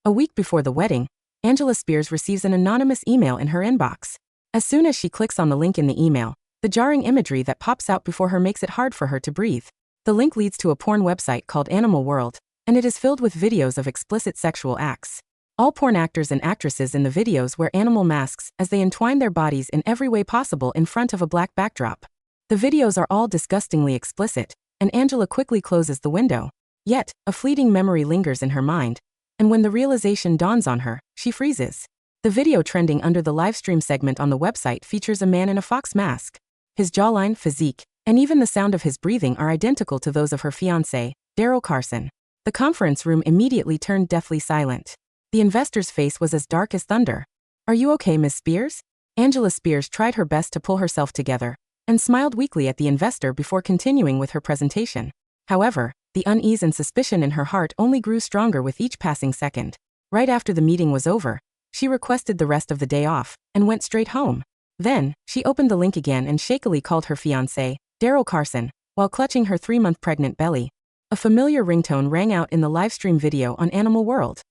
A week before the wedding, Angela Spears receives an anonymous email in her inbox. As soon as she clicks on the link in the email, the jarring imagery that pops out before her makes it hard for her to breathe. The link leads to a porn website called Animal World, and it is filled with videos of explicit sexual acts. All porn actors and actresses in the videos wear animal masks as they entwine their bodies in every way possible in front of a black backdrop. The videos are all disgustingly explicit, and Angela quickly closes the window. Yet, a fleeting memory lingers in her mind, and when the realization dawns on her, she freezes. The video trending under the livestream segment on the website features a man in a fox mask. His jawline, physique, and even the sound of his breathing are identical to those of her fiancé, Daryl Carson. The conference room immediately turned deathly silent. The investor's face was as dark as thunder. "Are you okay, Miss Spears?" Angela Spears tried her best to pull herself together and smiled weakly at the investor before continuing with her presentation. However, the unease and suspicion in her heart only grew stronger with each passing second. Right after the meeting was over, she requested the rest of the day off and went straight home. Then, she opened the link again and shakily called her fiancé, Daryl Carson, while clutching her 3-month pregnant belly. A familiar ringtone rang out in the livestream video on Animal World.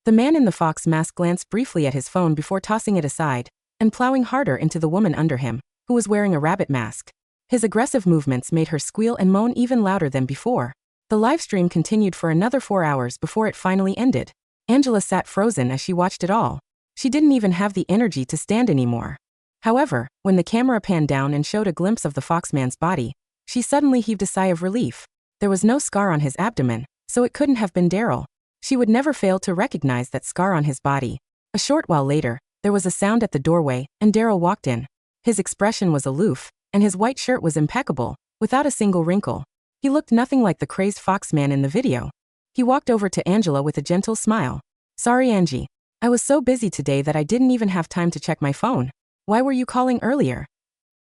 The man in the fox mask glanced briefly at his phone before tossing it aside and plowing harder into the woman under him, who was wearing a rabbit mask. His aggressive movements made her squeal and moan even louder than before. The livestream continued for another 4 hours before it finally ended. Angela sat frozen as she watched it all. She didn't even have the energy to stand anymore. However, when the camera panned down and showed a glimpse of the foxman's body, she suddenly heaved a sigh of relief. There was no scar on his abdomen, so it couldn't have been Daryl. She would never fail to recognize that scar on his body. A short while later, there was a sound at the doorway, and Daryl walked in. His expression was aloof, and his white shirt was impeccable, without a single wrinkle. He looked nothing like the crazed foxman in the video. He walked over to Angela with a gentle smile. "Sorry, Angie. I was so busy today that I didn't even have time to check my phone. Why were you calling earlier?"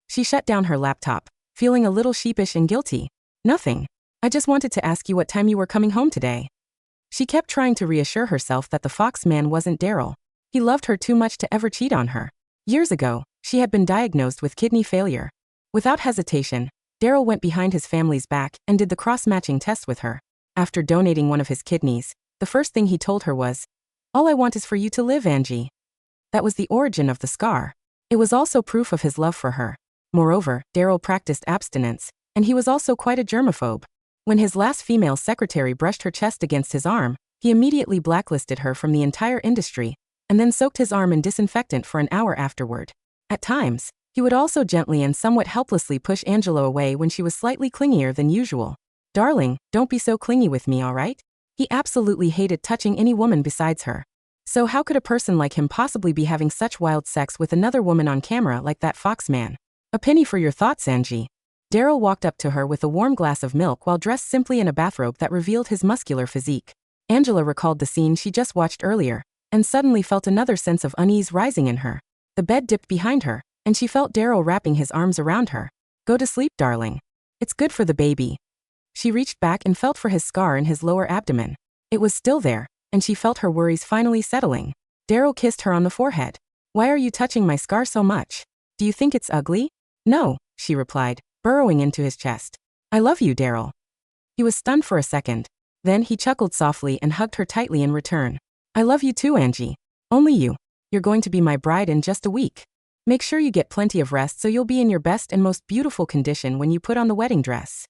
She shut down her laptop, feeling a little sheepish and guilty. "Nothing. I just wanted to ask you what time you were coming home today." She kept trying to reassure herself that the foxman wasn't Daryl. He loved her too much to ever cheat on her. Years ago, she had been diagnosed with kidney failure. Without hesitation, Daryl went behind his family's back and did the cross-matching test with her. After donating one of his kidneys, the first thing he told her was, "All I want is for you to live, Angie." That was the origin of the scar. It was also proof of his love for her. Moreover, Daryl practiced abstinence, and he was also quite a germaphobe. When his last female secretary brushed her chest against his arm, he immediately blacklisted her from the entire industry, and then soaked his arm in disinfectant for an hour afterward. At times, he would also gently and somewhat helplessly push Angela away when she was slightly clingier than usual. "Darling, don't be so clingy with me, all right?" He absolutely hated touching any woman besides her. So how could a person like him possibly be having such wild sex with another woman on camera like that foxman? "A penny for your thoughts, Angie." Daryl walked up to her with a warm glass of milk while dressed simply in a bathrobe that revealed his muscular physique. Angela recalled the scene she just watched earlier, and suddenly felt another sense of unease rising in her. The bed dipped behind her, and she felt Daryl wrapping his arms around her. "Go to sleep, darling. It's good for the baby." She reached back and felt for his scar in his lower abdomen. It was still there, and she felt her worries finally settling. Daryl kissed her on the forehead. "Why are you touching my scar so much? Do you think it's ugly?" "No," she replied, burrowing into his chest. "I love you, Daryl." He was stunned for a second. Then he chuckled softly and hugged her tightly in return. "I love you too, Angie. Only you. You're going to be my bride in just a week. Make sure you get plenty of rest so you'll be in your best and most beautiful condition when you put on the wedding dress."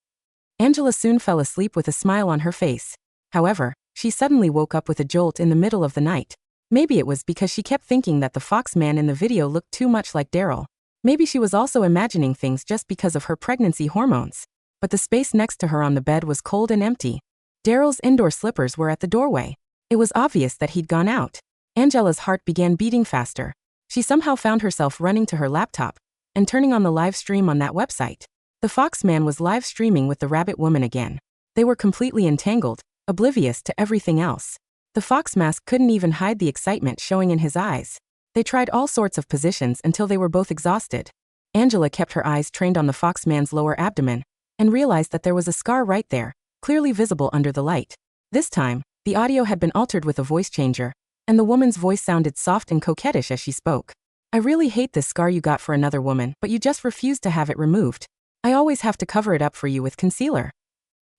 Angela soon fell asleep with a smile on her face. However, she suddenly woke up with a jolt in the middle of the night. Maybe it was because she kept thinking that the foxman in the video looked too much like Daryl. Maybe she was also imagining things just because of her pregnancy hormones. But the space next to her on the bed was cold and empty. Daryl's indoor slippers were at the doorway. It was obvious that he'd gone out. Angela's heart began beating faster. She somehow found herself running to her laptop and turning on the live stream on that website. The foxman was live streaming with the rabbit woman again. They were completely entangled, oblivious to everything else. The fox mask couldn't even hide the excitement showing in his eyes. They tried all sorts of positions until they were both exhausted. Angela kept her eyes trained on the foxman's lower abdomen and realized that there was a scar right there, clearly visible under the light. This time, the audio had been altered with a voice changer, and the woman's voice sounded soft and coquettish as she spoke. "I really hate this scar you got for another woman, but you just refused to have it removed. I always have to cover it up for you with concealer."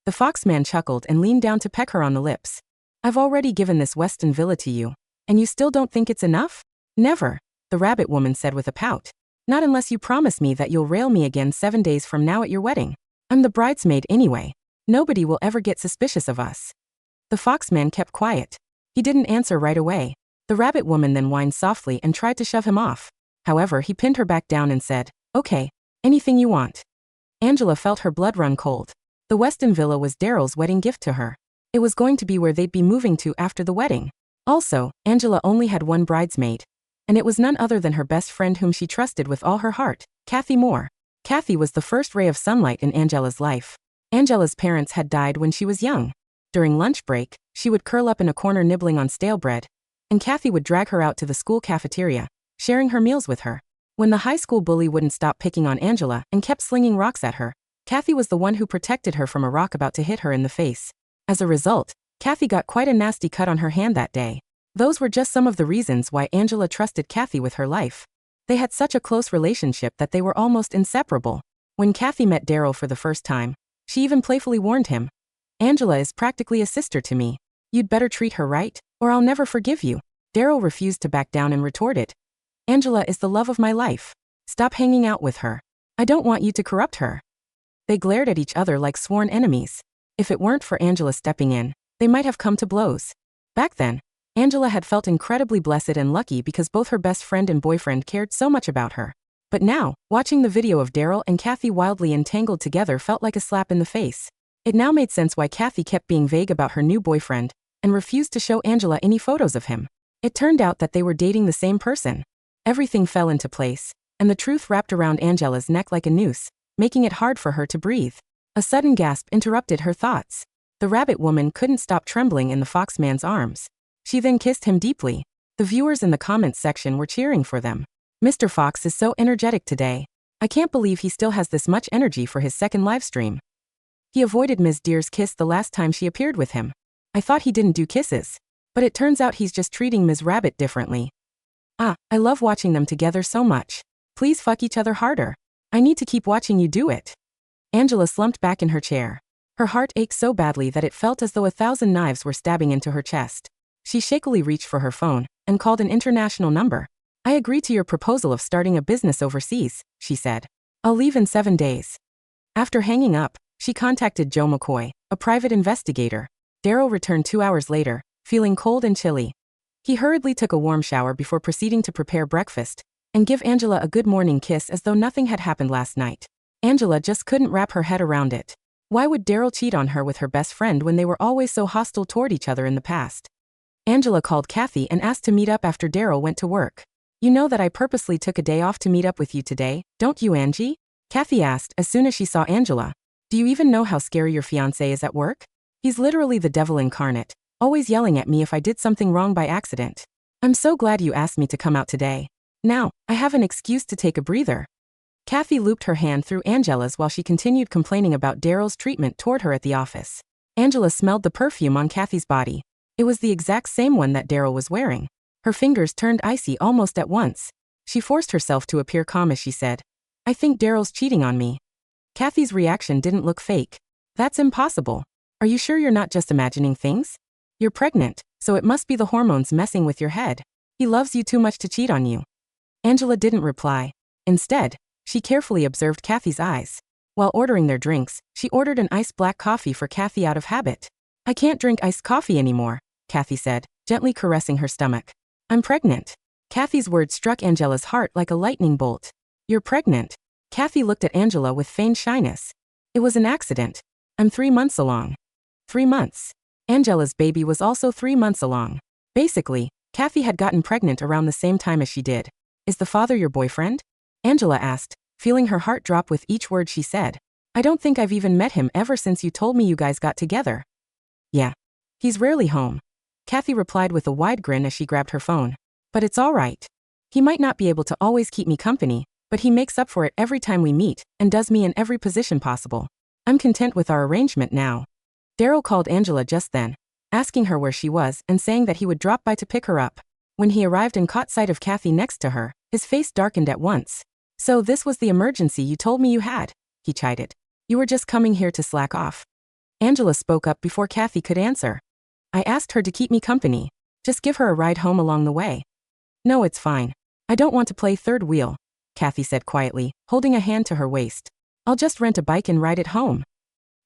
The foxman chuckled and leaned down to peck her on the lips. I've already given this Weston villa to you, and you still don't think it's enough? Never, the rabbit woman said with a pout. Not unless you promise me that you'll rail me again 7 days from now at your wedding. I'm the bridesmaid anyway. Nobody will ever get suspicious of us. The foxman kept quiet. He didn't answer right away. The rabbit woman then whined softly and tried to shove him off. However, he pinned her back down and said, "Okay, anything you want." Angela felt her blood run cold. The Weston villa was Daryl's wedding gift to her. It was going to be where they'd be moving to after the wedding. Also, Angela only had one bridesmaid, and it was none other than her best friend whom she trusted with all her heart, Kathy Moore. Kathy was the first ray of sunlight in Angela's life. Angela's parents had died when she was young. During lunch break, she would curl up in a corner nibbling on stale bread, and Kathy would drag her out to the school cafeteria, sharing her meals with her. When the high school bully wouldn't stop picking on Angela and kept slinging rocks at her, Kathy was the one who protected her from a rock about to hit her in the face. As a result, Kathy got quite a nasty cut on her hand that day. Those were just some of the reasons why Angela trusted Kathy with her life. They had such a close relationship that they were almost inseparable. When Kathy met Daryl for the first time, she even playfully warned him, "Angela is practically a sister to me. You'd better treat her right, or I'll never forgive you." Daryl refused to back down and retorted, "Angela is the love of my life. Stop hanging out with her. I don't want you to corrupt her." They glared at each other like sworn enemies. If it weren't for Angela stepping in, they might have come to blows. Back then, Angela had felt incredibly blessed and lucky because both her best friend and boyfriend cared so much about her. But now, watching the video of Daryl and Kathy wildly entangled together felt like a slap in the face. It now made sense why Kathy kept being vague about her new boyfriend and refused to show Angela any photos of him. It turned out that they were dating the same person. Everything fell into place, and the truth wrapped around Angela's neck like a noose, making it hard for her to breathe. A sudden gasp interrupted her thoughts. The rabbit woman couldn't stop trembling in the foxman's arms. She then kissed him deeply. The viewers in the comments section were cheering for them. "Mr. Fox is so energetic today. I can't believe he still has this much energy for his second live stream. He avoided Ms. Deer's kiss the last time she appeared with him. I thought he didn't do kisses. But it turns out he's just treating Ms. Rabbit differently. I love watching them together so much. Please fuck each other harder. I need to keep watching you do it." Angela slumped back in her chair. Her heart ached so badly that it felt as though 1,000 knives were stabbing into her chest. She shakily reached for her phone and called an international number. "I agree to your proposal of starting a business overseas," she said. "I'll leave in 7 days." After hanging up, she contacted Joe McCoy, a private investigator. Daryl returned 2 hours later, feeling cold and chilly. He hurriedly took a warm shower before proceeding to prepare breakfast and give Angela a good morning kiss as though nothing had happened last night. Angela just couldn't wrap her head around it. Why would Daryl cheat on her with her best friend when they were always so hostile toward each other in the past? Angela called Kathy and asked to meet up after Daryl went to work. "You know that I purposely took a day off to meet up with you today, don't you, Angie?" Kathy asked as soon as she saw Angela. "Do you even know how scary your fiancé is at work? He's literally the devil incarnate, always yelling at me if I did something wrong by accident. I'm so glad you asked me to come out today. Now, I have an excuse to take a breather." Kathy looped her hand through Angela's while she continued complaining about Daryl's treatment toward her at the office. Angela smelled the perfume on Kathy's body. It was the exact same one that Daryl was wearing. Her fingers turned icy almost at once. She forced herself to appear calm as she said, "I think Daryl's cheating on me." Kathy's reaction didn't look fake. "That's impossible. Are you sure you're not just imagining things? You're pregnant, so it must be the hormones messing with your head. He loves you too much to cheat on you." Angela didn't reply. Instead, she carefully observed Kathy's eyes. While ordering their drinks, she ordered an iced black coffee for Kathy out of habit. "I can't drink iced coffee anymore," Kathy said, gently caressing her stomach. "I'm pregnant." Kathy's words struck Angela's heart like a lightning bolt. "You're pregnant?" Kathy looked at Angela with feigned shyness. "It was an accident. I'm 3 months along." 3 months. Angela's baby was also 3 months along. Basically, Kathy had gotten pregnant around the same time as she did. "Is the father your boyfriend?" Angela asked, feeling her heart drop with each word she said. "I don't think I've even met him ever since you told me you guys got together." "Yeah. He's rarely home," Kathy replied with a wide grin as she grabbed her phone. "But it's all right. He might not be able to always keep me company, but he makes up for it every time we meet and does me in every position possible. I'm content with our arrangement now." Daryl called Angela just then, asking her where she was and saying that he would drop by to pick her up. When he arrived and caught sight of Kathy next to her, his face darkened at once. "So this was the emergency you told me you had," he chided. "You were just coming here to slack off." Angela spoke up before Kathy could answer. I asked her to keep me company. Just give her a ride home along the way. No, it's fine. I don't want to play third wheel, Kathy said quietly, holding a hand to her waist. I'll just rent a bike and ride it home.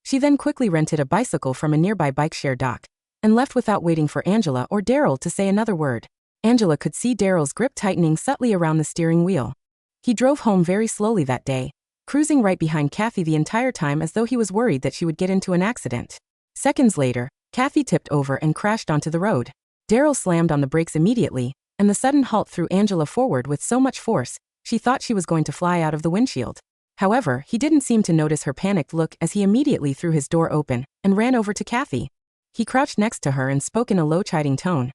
She then quickly rented a bicycle from a nearby bike share dock and left without waiting for Angela or Daryl to say another word. Angela could see Daryl's grip tightening subtly around the steering wheel. He drove home very slowly that day, cruising right behind Kathy the entire time as though he was worried that she would get into an accident. Seconds later, Kathy tipped over and crashed onto the road. Daryl slammed on the brakes immediately, and the sudden halt threw Angela forward with so much force, she thought she was going to fly out of the windshield. However, he didn't seem to notice her panicked look as he immediately threw his door open and ran over to Kathy. He crouched next to her and spoke in a low chiding tone.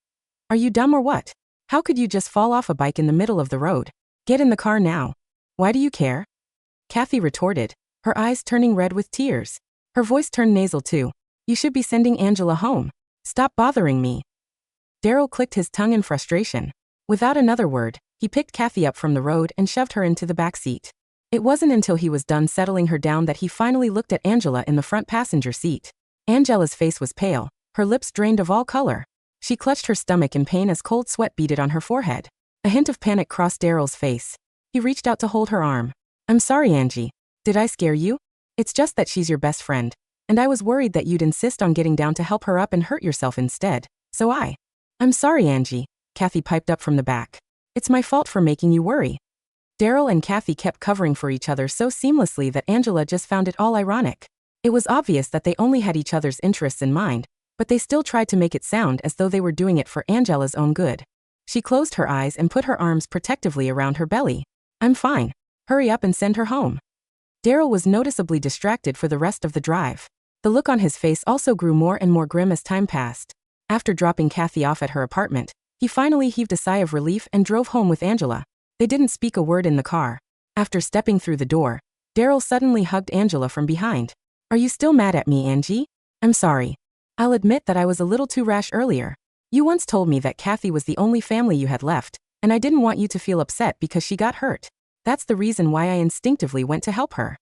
Are you dumb or what? How could you just fall off a bike in the middle of the road? Get in the car now. Why do you care? Kathy retorted, her eyes turning red with tears. Her voice turned nasal too. You should be sending Angela home. Stop bothering me. Daryl clicked his tongue in frustration. Without another word, he picked Kathy up from the road and shoved her into the back seat. It wasn't until he was done settling her down that he finally looked at Angela in the front passenger seat. Angela's face was pale, her lips drained of all color. She clutched her stomach in pain as cold sweat beaded on her forehead. A hint of panic crossed Daryl's face. He reached out to hold her arm. I'm sorry, Angie. Did I scare you? It's just that she's your best friend, and I was worried that you'd insist on getting down to help her up and hurt yourself instead, so I'm sorry, Angie, Kathy piped up from the back. It's my fault for making you worry. Daryl and Kathy kept covering for each other so seamlessly that Angela just found it all ironic. It was obvious that they only had each other's interests in mind, but they still tried to make it sound as though they were doing it for Angela's own good. She closed her eyes and put her arms protectively around her belly. I'm fine. Hurry up and send her home. Daryl was noticeably distracted for the rest of the drive. The look on his face also grew more and more grim as time passed. After dropping Kathy off at her apartment, he finally heaved a sigh of relief and drove home with Angela. They didn't speak a word in the car. After stepping through the door, Daryl suddenly hugged Angela from behind. Are you still mad at me, Angie? I'm sorry. I'll admit that I was a little too rash earlier. You once told me that Kathy was the only family you had left, and I didn't want you to feel upset because she got hurt. That's the reason why I instinctively went to help her.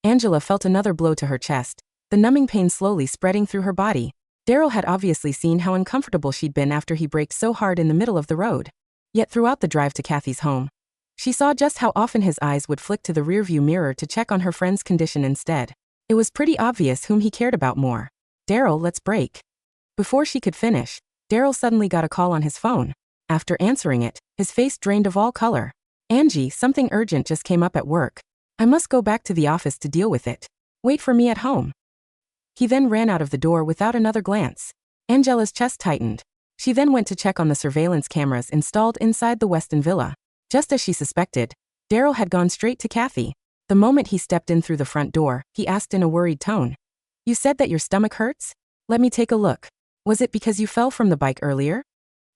Angela felt another blow to her chest, the numbing pain slowly spreading through her body. Daryl had obviously seen how uncomfortable she'd been after he braked so hard in the middle of the road. Yet throughout the drive to Kathy's home, she saw just how often his eyes would flick to the rearview mirror to check on her friend's condition instead. It was pretty obvious whom he cared about more. Daryl, let's break. Before she could finish, Daryl suddenly got a call on his phone. After answering it, his face drained of all color. Angie, something urgent just came up at work. I must go back to the office to deal with it. Wait for me at home. He then ran out of the door without another glance. Angela's chest tightened. She then went to check on the surveillance cameras installed inside the Weston villa. Just as she suspected, Daryl had gone straight to Kathy. The moment he stepped in through the front door, he asked in a worried tone. You said that your stomach hurts? Let me take a look. Was it because you fell from the bike earlier?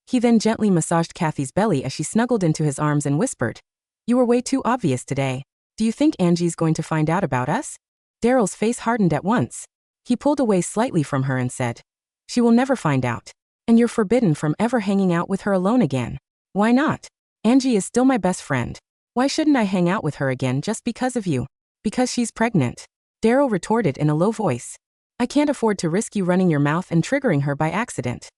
He then gently massaged Kathy's belly as she snuggled into his arms and whispered. You were way too obvious today. Do you think Angie's going to find out about us? Daryl's face hardened at once. He pulled away slightly from her and said, She will never find out. And you're forbidden from ever hanging out with her alone again. Why not? Angie is still my best friend. Why shouldn't I hang out with her again just because of you? Because she's pregnant. Daryl retorted in a low voice. I can't afford to risk you running your mouth and triggering her by accident.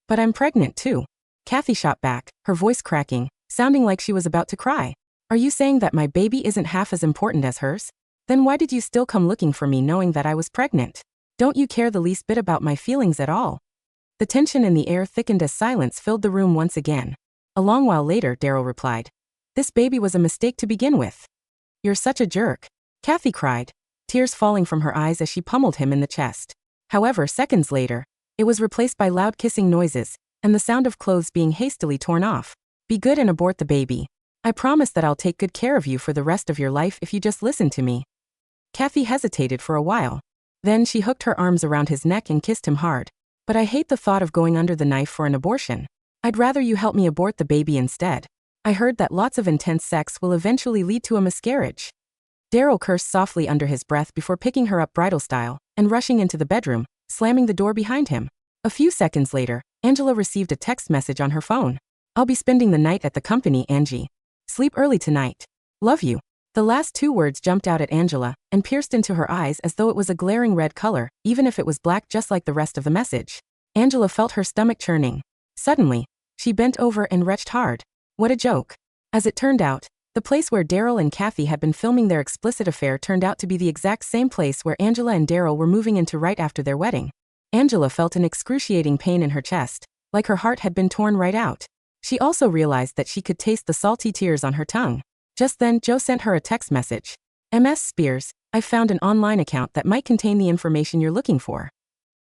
But I'm pregnant too. Kathy shot back, her voice cracking, sounding like she was about to cry. Are you saying that my baby isn't half as important as hers? Then why did you still come looking for me knowing that I was pregnant? Don't you care the least bit about my feelings at all? The tension in the air thickened as silence filled the room once again. A long while later, Daryl replied. This baby was a mistake to begin with. You're such a jerk. Kathy cried, tears falling from her eyes as she pummeled him in the chest. However, seconds later, it was replaced by loud kissing noises and the sound of clothes being hastily torn off. Be good and abort the baby. I promise that I'll take good care of you for the rest of your life if you just listen to me. Kathy hesitated for a while. Then she hooked her arms around his neck and kissed him hard. But I hate the thought of going under the knife for an abortion. I'd rather you help me abort the baby instead. I heard that lots of intense sex will eventually lead to a miscarriage. Daryl cursed softly under his breath before picking her up bridal style and rushing into the bedroom, slamming the door behind him. A few seconds later, Angela received a text message on her phone. I'll be spending the night at the company, Angie. Sleep early tonight. Love you. The last two words jumped out at Angela and pierced into her eyes as though it was a glaring red color, even if it was black just like the rest of the message. Angela felt her stomach churning. Suddenly, she bent over and retched hard. What a joke. As it turned out, the place where Daryl and Kathy had been filming their explicit affair turned out to be the exact same place where Angela and Daryl were moving into right after their wedding. Angela felt an excruciating pain in her chest, like her heart had been torn right out. She also realized that she could taste the salty tears on her tongue. Just then, Joe sent her a text message. Ms. Spears, I found an online account that might contain the information you're looking for.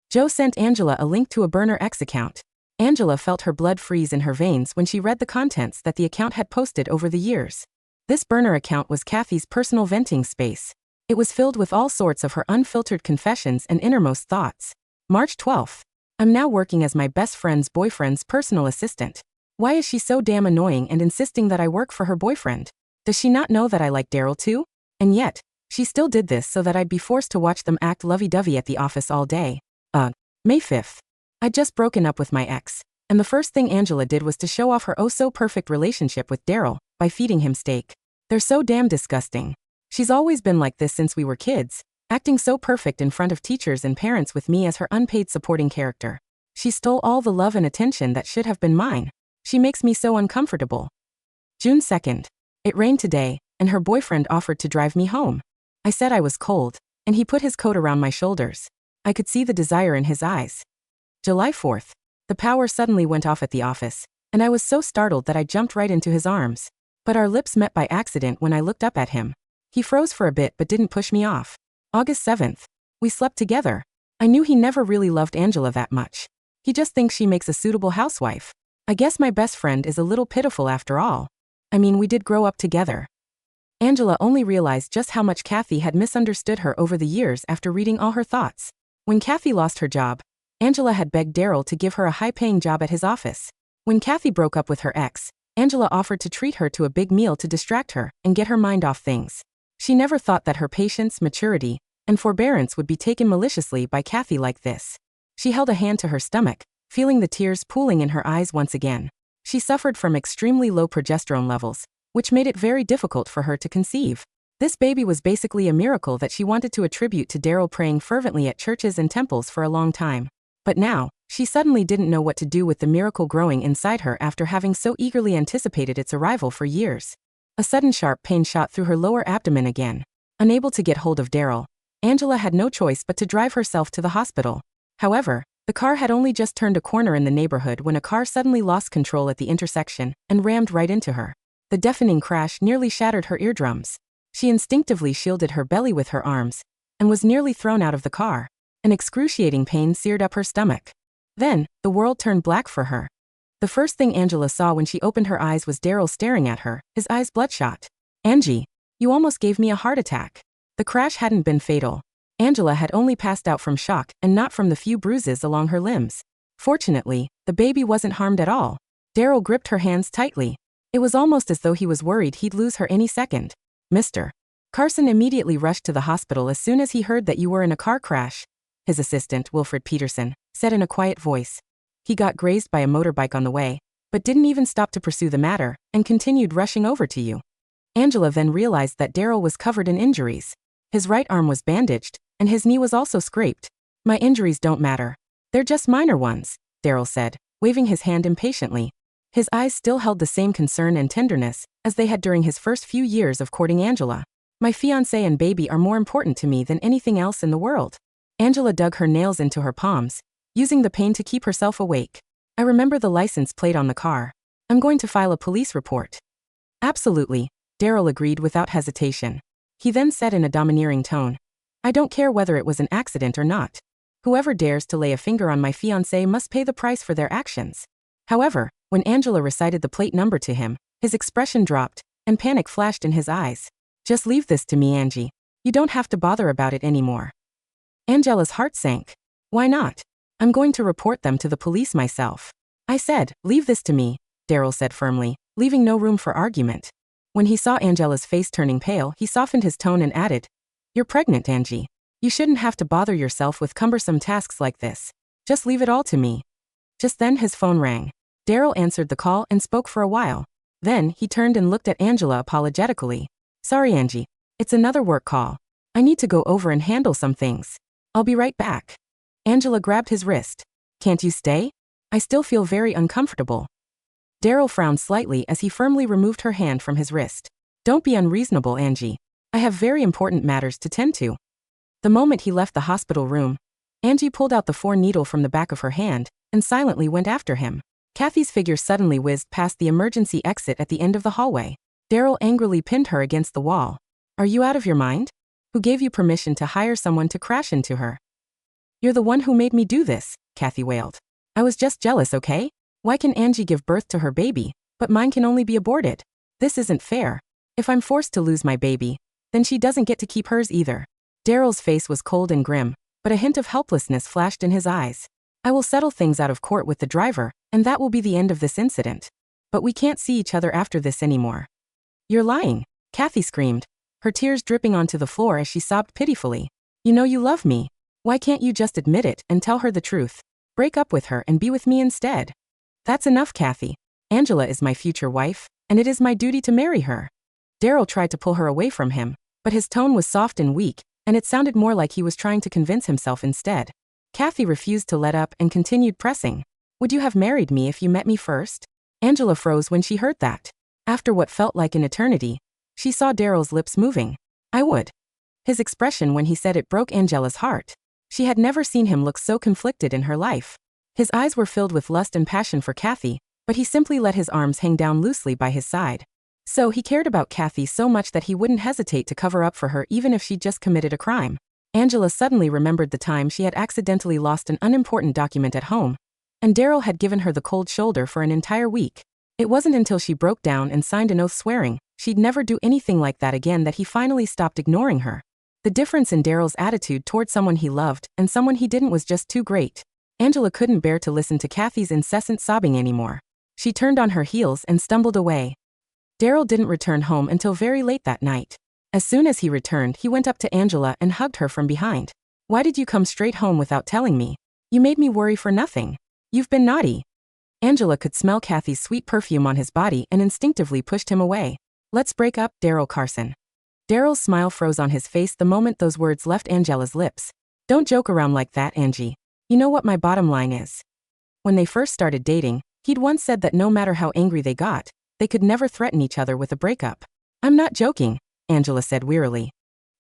Joe sent Angela a link to a Burner X account. Angela felt her blood freeze in her veins when she read the contents that the account had posted over the years. This burner account was Kathy's personal venting space. It was filled with all sorts of her unfiltered confessions and innermost thoughts. March 12th. I'm now working as my best friend's boyfriend's personal assistant. Why is she so damn annoying and insisting that I work for her boyfriend? Does she not know that I like Daryl too? And yet, she still did this so that I'd be forced to watch them act lovey-dovey at the office all day. May 5th. I'd just broken up with my ex, and the first thing Angela did was to show off her oh-so-perfect relationship with Daryl by feeding him steak. They're so damn disgusting. She's always been like this since we were kids, acting so perfect in front of teachers and parents with me as her unpaid supporting character. She stole all the love and attention that should have been mine. She makes me so uncomfortable. June 2nd. It rained today, and her boyfriend offered to drive me home. I said I was cold, and he put his coat around my shoulders. I could see the desire in his eyes. July 4th. The power suddenly went off at the office, and I was so startled that I jumped right into his arms. But our lips met by accident when I looked up at him. He froze for a bit but didn't push me off. August 7th. We slept together. I knew he never really loved Angela that much. He just thinks she makes a suitable housewife. I guess my best friend is a little pitiful after all. I mean, we did grow up together. Angela only realized just how much Kathy had misunderstood her over the years after reading all her thoughts. When Kathy lost her job, Angela had begged Daryl to give her a high-paying job at his office. When Kathy broke up with her ex, Angela offered to treat her to a big meal to distract her and get her mind off things. She never thought that her patience, maturity, and forbearance would be taken maliciously by Kathy like this. She held a hand to her stomach, feeling the tears pooling in her eyes once again. She suffered from extremely low progesterone levels, which made it very difficult for her to conceive. This baby was basically a miracle that she wanted to attribute to Daryl praying fervently at churches and temples for a long time. But now, she suddenly didn't know what to do with the miracle growing inside her after having so eagerly anticipated its arrival for years. A sudden sharp pain shot through her lower abdomen again. Unable to get hold of Daryl, Angela had no choice but to drive herself to the hospital. However, the car had only just turned a corner in the neighborhood when a car suddenly lost control at the intersection and rammed right into her. The deafening crash nearly shattered her eardrums. She instinctively shielded her belly with her arms and was nearly thrown out of the car. An excruciating pain seared up her stomach. Then, the world turned black for her. The first thing Angela saw when she opened her eyes was Daryl staring at her, his eyes bloodshot. Angie, you almost gave me a heart attack. The crash hadn't been fatal. Angela had only passed out from shock and not from the few bruises along her limbs. Fortunately, the baby wasn't harmed at all. Daryl gripped her hands tightly. It was almost as though he was worried he'd lose her any second. Mr. Carson immediately rushed to the hospital as soon as he heard that you were in a car crash, his assistant, Wilfred Peterson, said in a quiet voice. He got grazed by a motorbike on the way, but didn't even stop to pursue the matter, and continued rushing over to you. Angela then realized that Daryl was covered in injuries. His right arm was bandaged, and his knee was also scraped. My injuries don't matter. They're just minor ones, Daryl said, waving his hand impatiently. His eyes still held the same concern and tenderness as they had during his first few years of courting Angela. My fiancé and baby are more important to me than anything else in the world. Angela dug her nails into her palms, using the pain to keep herself awake. I remember the license plate on the car. I'm going to file a police report. Absolutely, Daryl agreed without hesitation. He then said in a domineering tone, I don't care whether it was an accident or not. Whoever dares to lay a finger on my fiancé must pay the price for their actions. However, when Angela recited the plate number to him, his expression dropped, and panic flashed in his eyes. Just leave this to me, Angie. You don't have to bother about it anymore. Angela's heart sank. Why not? I'm going to report them to the police myself. I said, leave this to me, Daryl said firmly, leaving no room for argument. When he saw Angela's face turning pale, he softened his tone and added, You're pregnant, Angie. You shouldn't have to bother yourself with cumbersome tasks like this. Just leave it all to me. Just then his phone rang. Daryl answered the call and spoke for a while. Then, he turned and looked at Angela apologetically. Sorry, Angie. It's another work call. I need to go over and handle some things. I'll be right back. Angela grabbed his wrist. Can't you stay? I still feel very uncomfortable. Daryl frowned slightly as he firmly removed her hand from his wrist. Don't be unreasonable, Angie. I have very important matters to tend to. The moment he left the hospital room, Angie pulled out the 4-needle from the back of her hand and silently went after him. Kathy's figure suddenly whizzed past the emergency exit at the end of the hallway. Daryl angrily pinned her against the wall. Are you out of your mind? Who gave you permission to hire someone to crash into her? You're the one who made me do this, Kathy wailed. I was just jealous, okay? Why can Angie give birth to her baby, but mine can only be aborted? This isn't fair. If I'm forced to lose my baby, then she doesn't get to keep hers either. Daryl's face was cold and grim, but a hint of helplessness flashed in his eyes. I will settle things out of court with the driver, and that will be the end of this incident. But we can't see each other after this anymore. You're lying, Kathy screamed, her tears dripping onto the floor as she sobbed pitifully. You know you love me. Why can't you just admit it and tell her the truth? Break up with her and be with me instead. That's enough, Kathy. Angela is my future wife, and it is my duty to marry her. Daryl tried to pull her away from him, but his tone was soft and weak, and it sounded more like he was trying to convince himself instead. Kathy refused to let up and continued pressing. Would you have married me if you met me first? Angela froze when she heard that. After what felt like an eternity, she saw Daryl's lips moving. I would. His expression when he said it broke Angela's heart. She had never seen him look so conflicted in her life. His eyes were filled with lust and passion for Kathy, but he simply let his arms hang down loosely by his side. So he cared about Kathy so much that he wouldn't hesitate to cover up for her even if she'd just committed a crime. Angela suddenly remembered the time she had accidentally lost an unimportant document at home, and Daryl had given her the cold shoulder for an entire week. It wasn't until she broke down and signed an oath swearing she'd never do anything like that again that he finally stopped ignoring her. The difference in Daryl's attitude toward someone he loved and someone he didn't was just too great. Angela couldn't bear to listen to Kathy's incessant sobbing anymore. She turned on her heels and stumbled away. Daryl didn't return home until very late that night. As soon as he returned, he went up to Angela and hugged her from behind. Why did you come straight home without telling me? You made me worry for nothing. You've been naughty. Angela could smell Kathy's sweet perfume on his body and instinctively pushed him away. Let's break up, Daryl Carson. Daryl's smile froze on his face the moment those words left Angela's lips. Don't joke around like that, Angie. You know what my bottom line is. When they first started dating, he'd once said that no matter how angry they got, they could never threaten each other with a breakup. I'm not joking, Angela said wearily.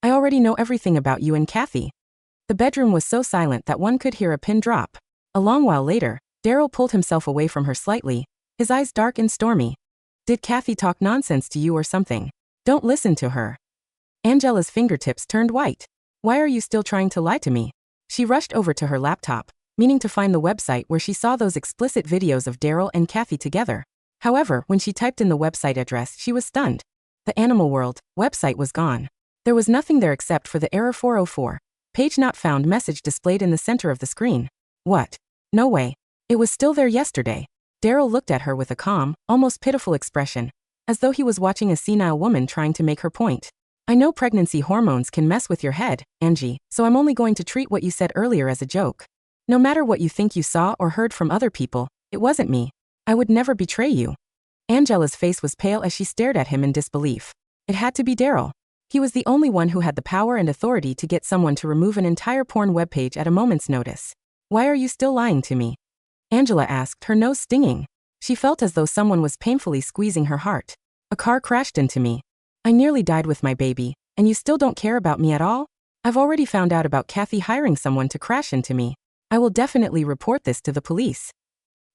I already know everything about you and Kathy. The bedroom was so silent that one could hear a pin drop. A long while later, Daryl pulled himself away from her slightly, his eyes dark and stormy. Did Kathy talk nonsense to you or something? Don't listen to her. Angela's fingertips turned white. Why are you still trying to lie to me? She rushed over to her laptop, meaning to find the website where she saw those explicit videos of Daryl and Kathy together. However, when she typed in the website address, she was stunned. The Animal World website was gone. There was nothing there except for the error 404. Page not found message displayed in the center of the screen. What? No way. It was still there yesterday. Daryl looked at her with a calm, almost pitiful expression, as though he was watching a senile woman trying to make her point. I know pregnancy hormones can mess with your head, Angie, so I'm only going to treat what you said earlier as a joke. No matter what you think you saw or heard from other people, it wasn't me. I would never betray you. Angela's face was pale as she stared at him in disbelief. It had to be Daryl. He was the only one who had the power and authority to get someone to remove an entire porn webpage at a moment's notice. Why are you still lying to me? Angela asked, her nose stinging. She felt as though someone was painfully squeezing her heart. A car crashed into me. I nearly died with my baby, and you still don't care about me at all? I've already found out about Kathy hiring someone to crash into me. I will definitely report this to the police.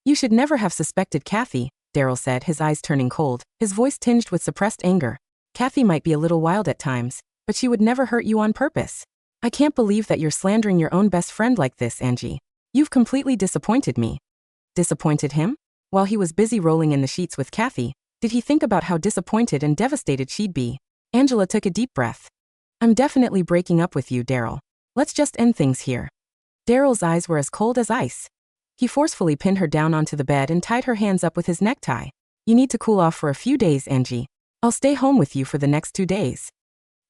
You should never have suspected Kathy, Daryl said, his eyes turning cold, his voice tinged with suppressed anger. Kathy might be a little wild at times, but she would never hurt you on purpose. I can't believe that you're slandering your own best friend like this, Angie. You've completely disappointed me. Disappointed him? While he was busy rolling in the sheets with Kathy, did he think about how disappointed and devastated she'd be? Angela took a deep breath. I'm definitely breaking up with you, Daryl. Let's just end things here. Daryl's eyes were as cold as ice. He forcefully pinned her down onto the bed and tied her hands up with his necktie. You need to cool off for a few days, Angie. I'll stay home with you for the next 2 days.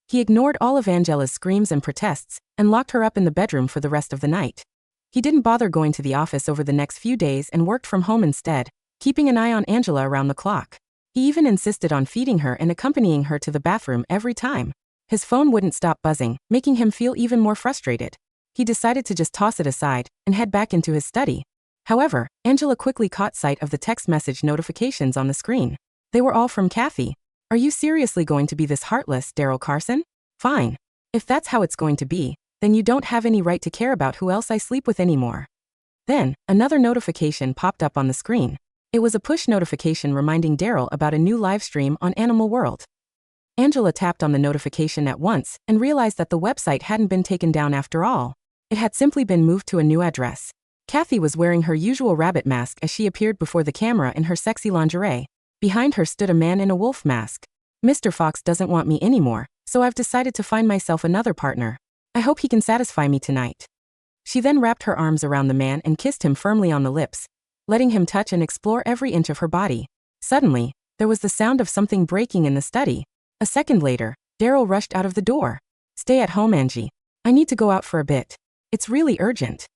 He ignored all of Angela's screams and protests and locked her up in the bedroom for the rest of the night. He didn't bother going to the office over the next few days and worked from home instead, keeping an eye on Angela around the clock. He even insisted on feeding her and accompanying her to the bathroom every time. His phone wouldn't stop buzzing, making him feel even more frustrated. He decided to just toss it aside and head back into his study. However, Angela quickly caught sight of the text message notifications on the screen. They were all from Kathy. Are you seriously going to be this heartless, Daryl Carson? Fine. If that's how it's going to be, then you don't have any right to care about who else I sleep with anymore. Then, another notification popped up on the screen. It was a push notification reminding Daryl about a new live stream on Animal World. Angela tapped on the notification at once and realized that the website hadn't been taken down after all. It had simply been moved to a new address. Kathy was wearing her usual rabbit mask as she appeared before the camera in her sexy lingerie. Behind her stood a man in a wolf mask. Mr. Fox doesn't want me anymore, so I've decided to find myself another partner. I hope he can satisfy me tonight. She then wrapped her arms around the man and kissed him firmly on the lips, letting him touch and explore every inch of her body. Suddenly, there was the sound of something breaking in the study. A second later, Daryl rushed out of the door. Stay at home, Angie. I need to go out for a bit. It's really urgent.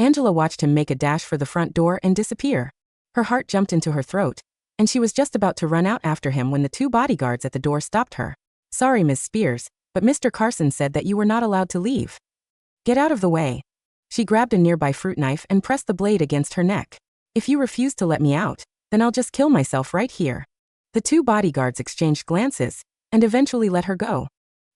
Angela watched him make a dash for the front door and disappear. Her heart jumped into her throat, and she was just about to run out after him when the two bodyguards at the door stopped her. Sorry, Miss Spears, but Mr. Carson said that you were not allowed to leave. Get out of the way. She grabbed a nearby fruit knife and pressed the blade against her neck. If you refuse to let me out, then I'll just kill myself right here. The two bodyguards exchanged glances and eventually let her go.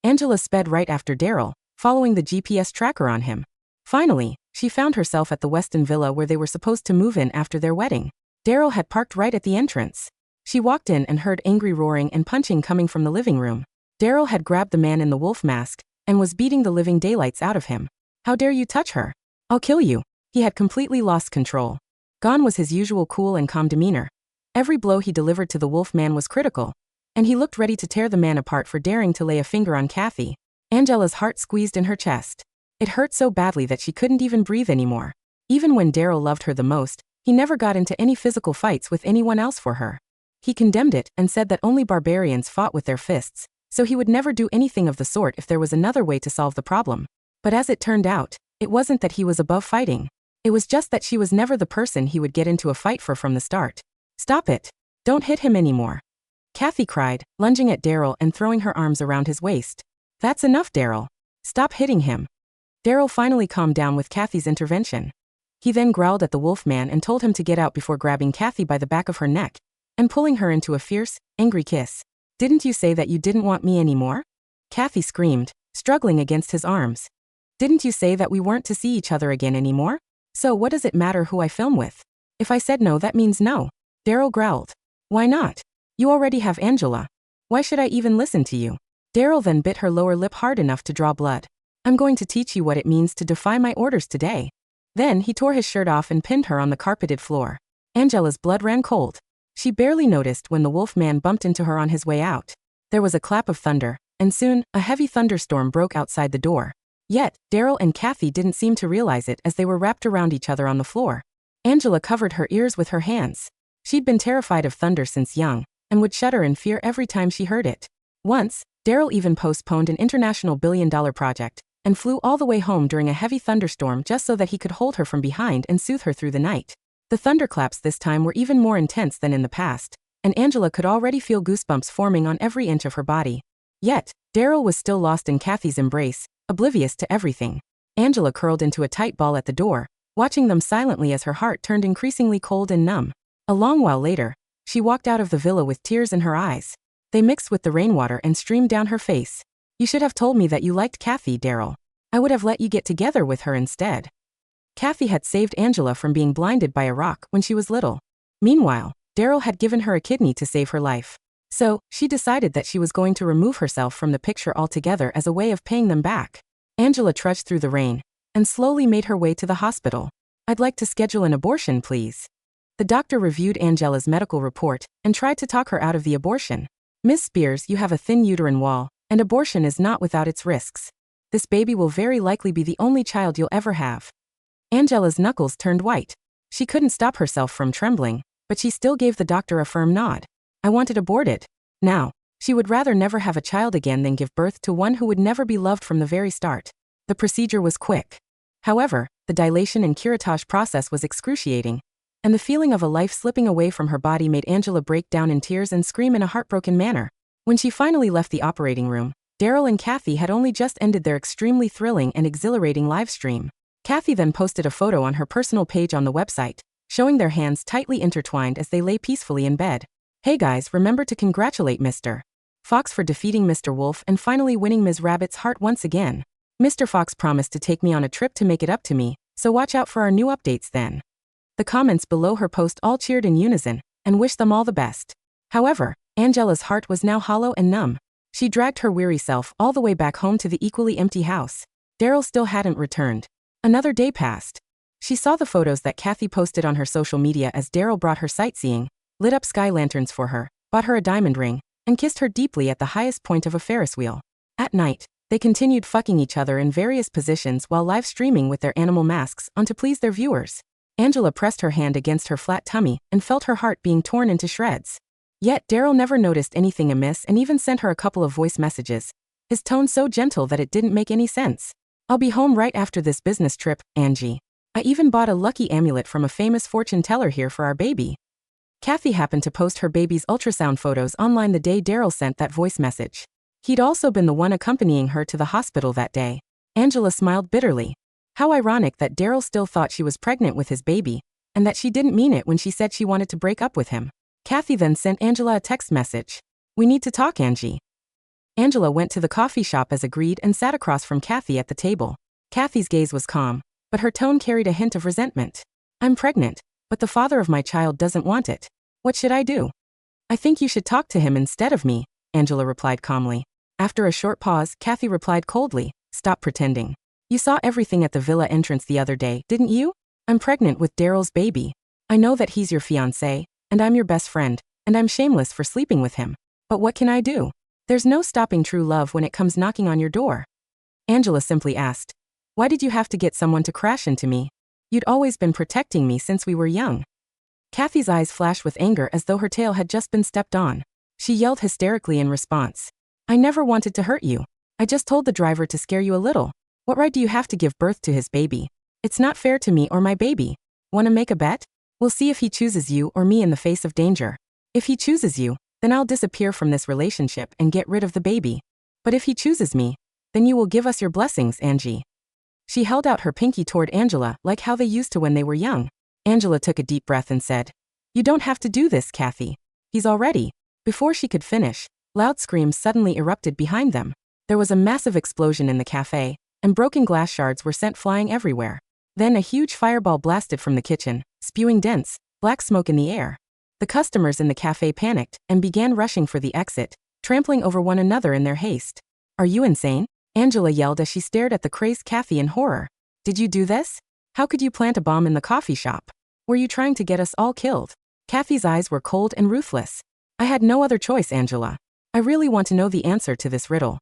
Angela sped right after Daryl, following the GPS tracker on him. Finally, she found herself at the Weston villa where they were supposed to move in after their wedding. Daryl had parked right at the entrance. She walked in and heard angry roaring and punching coming from the living room. Daryl had grabbed the man in the wolf mask and was beating the living daylights out of him. How dare you touch her? I'll kill you. He had completely lost control. Gone was his usual cool and calm demeanor. Every blow he delivered to the wolf man was critical, and he looked ready to tear the man apart for daring to lay a finger on Kathy. Angela's heart squeezed in her chest. It hurt so badly that she couldn't even breathe anymore. Even when Daryl loved her the most, he never got into any physical fights with anyone else for her. He condemned it and said that only barbarians fought with their fists, so he would never do anything of the sort if there was another way to solve the problem. But as it turned out, it wasn't that he was above fighting. It was just that she was never the person he would get into a fight for from the start. Stop it. Don't hit him anymore. Kathy cried, lunging at Daryl and throwing her arms around his waist. That's enough, Daryl. Stop hitting him. Daryl finally calmed down with Kathy's intervention. He then growled at the wolf man and told him to get out before grabbing Kathy by the back of her neck and pulling her into a fierce, angry kiss. Didn't you say that you didn't want me anymore? Kathy screamed, struggling against his arms. Didn't you say that we weren't to see each other again anymore? So what does it matter who I film with? If I said no, that means no. Daryl growled. Why not? You already have Angela. Why should I even listen to you? Daryl then bit her lower lip hard enough to draw blood. I'm going to teach you what it means to defy my orders today. Then he tore his shirt off and pinned her on the carpeted floor. Angela's blood ran cold. She barely noticed when the wolf man bumped into her on his way out. There was a clap of thunder, and soon, a heavy thunderstorm broke outside the door. Yet, Daryl and Kathy didn't seem to realize it as they were wrapped around each other on the floor. Angela covered her ears with her hands. She'd been terrified of thunder since young, and would shudder in fear every time she heard it. Once, Daryl even postponed an international billion-dollar project and flew all the way home during a heavy thunderstorm just so that he could hold her from behind and soothe her through the night. The thunderclaps this time were even more intense than in the past, and Angela could already feel goosebumps forming on every inch of her body. Yet, Daryl was still lost in Kathy's embrace, oblivious to everything. Angela curled into a tight ball at the door, watching them silently as her heart turned increasingly cold and numb. A long while later, she walked out of the villa with tears in her eyes. They mixed with the rainwater and streamed down her face. You should have told me that you liked Kathy, Daryl. I would have let you get together with her instead. Kathy had saved Angela from being blinded by a rock when she was little. Meanwhile, Daryl had given her a kidney to save her life. So, she decided that she was going to remove herself from the picture altogether as a way of paying them back. Angela trudged through the rain and slowly made her way to the hospital. I'd like to schedule an abortion, please. The doctor reviewed Angela's medical report and tried to talk her out of the abortion. Miss Spears, you have a thin uterine wall, and abortion is not without its risks. This baby will very likely be the only child you'll ever have. Angela's knuckles turned white. She couldn't stop herself from trembling, but she still gave the doctor a firm nod. I want it aborted. Now, she would rather never have a child again than give birth to one who would never be loved from the very start. The procedure was quick. However, the dilation and curettage process was excruciating, and the feeling of a life slipping away from her body made Angela break down in tears and scream in a heartbroken manner. When she finally left the operating room, Daryl and Kathy had only just ended their extremely thrilling and exhilarating live stream. Kathy then posted a photo on her personal page on the website, showing their hands tightly intertwined as they lay peacefully in bed. Hey guys, remember to congratulate Mr. Fox for defeating Mr. Wolf and finally winning Ms. Rabbit's heart once again. Mr. Fox promised to take me on a trip to make it up to me, so watch out for our new updates then. The comments below her post all cheered in unison and wished them all the best. However, Angela's heart was now hollow and numb. She dragged her weary self all the way back home to the equally empty house. Daryl still hadn't returned. Another day passed. She saw the photos that Kathy posted on her social media as Daryl brought her sightseeing, lit up sky lanterns for her, bought her a diamond ring, and kissed her deeply at the highest point of a Ferris wheel. At night, they continued fucking each other in various positions while live streaming with their animal masks on to please their viewers. Angela pressed her hand against her flat tummy and felt her heart being torn into shreds. Yet Daryl never noticed anything amiss and even sent her a couple of voice messages, his tone so gentle that it didn't make any sense. I'll be home right after this business trip, Angie. I even bought a lucky amulet from a famous fortune teller here for our baby. Kathy happened to post her baby's ultrasound photos online the day Daryl sent that voice message. He'd also been the one accompanying her to the hospital that day. Angela smiled bitterly. How ironic that Daryl still thought she was pregnant with his baby, and that she didn't mean it when she said she wanted to break up with him. Kathy then sent Angela a text message. We need to talk, Angie. Angela went to the coffee shop as agreed and sat across from Kathy at the table. Kathy's gaze was calm, but her tone carried a hint of resentment. I'm pregnant, but the father of my child doesn't want it. What should I do? I think you should talk to him instead of me, Angela replied calmly. After a short pause, Kathy replied coldly, stop pretending. You saw everything at the villa entrance the other day, didn't you? I'm pregnant with Daryl's baby. I know that he's your fiancé, and I'm your best friend, and I'm shameless for sleeping with him. But what can I do? There's no stopping true love when it comes knocking on your door. Angela simply asked, why did you have to get someone to crash into me? You'd always been protecting me since we were young. Kathy's eyes flashed with anger as though her tail had just been stepped on. She yelled hysterically in response. I never wanted to hurt you. I just told the driver to scare you a little. What right do you have to give birth to his baby? It's not fair to me or my baby. Wanna make a bet? We'll see if he chooses you or me in the face of danger. If he chooses you, then I'll disappear from this relationship and get rid of the baby. But if he chooses me, then you will give us your blessings, Angie. She held out her pinky toward Angela like how they used to when they were young. Angela took a deep breath and said, you don't have to do this, Kathy. He's already. Before she could finish, loud screams suddenly erupted behind them. There was a massive explosion in the cafe, and broken glass shards were sent flying everywhere. Then a huge fireball blasted from the kitchen, spewing dense, black smoke in the air. The customers in the cafe panicked and began rushing for the exit, trampling over one another in their haste. Are you insane? Angela yelled as she stared at the crazed Kathy in horror. Did you do this? How could you plant a bomb in the coffee shop? Were you trying to get us all killed? Kathy's eyes were cold and ruthless. I had no other choice, Angela. I really want to know the answer to this riddle.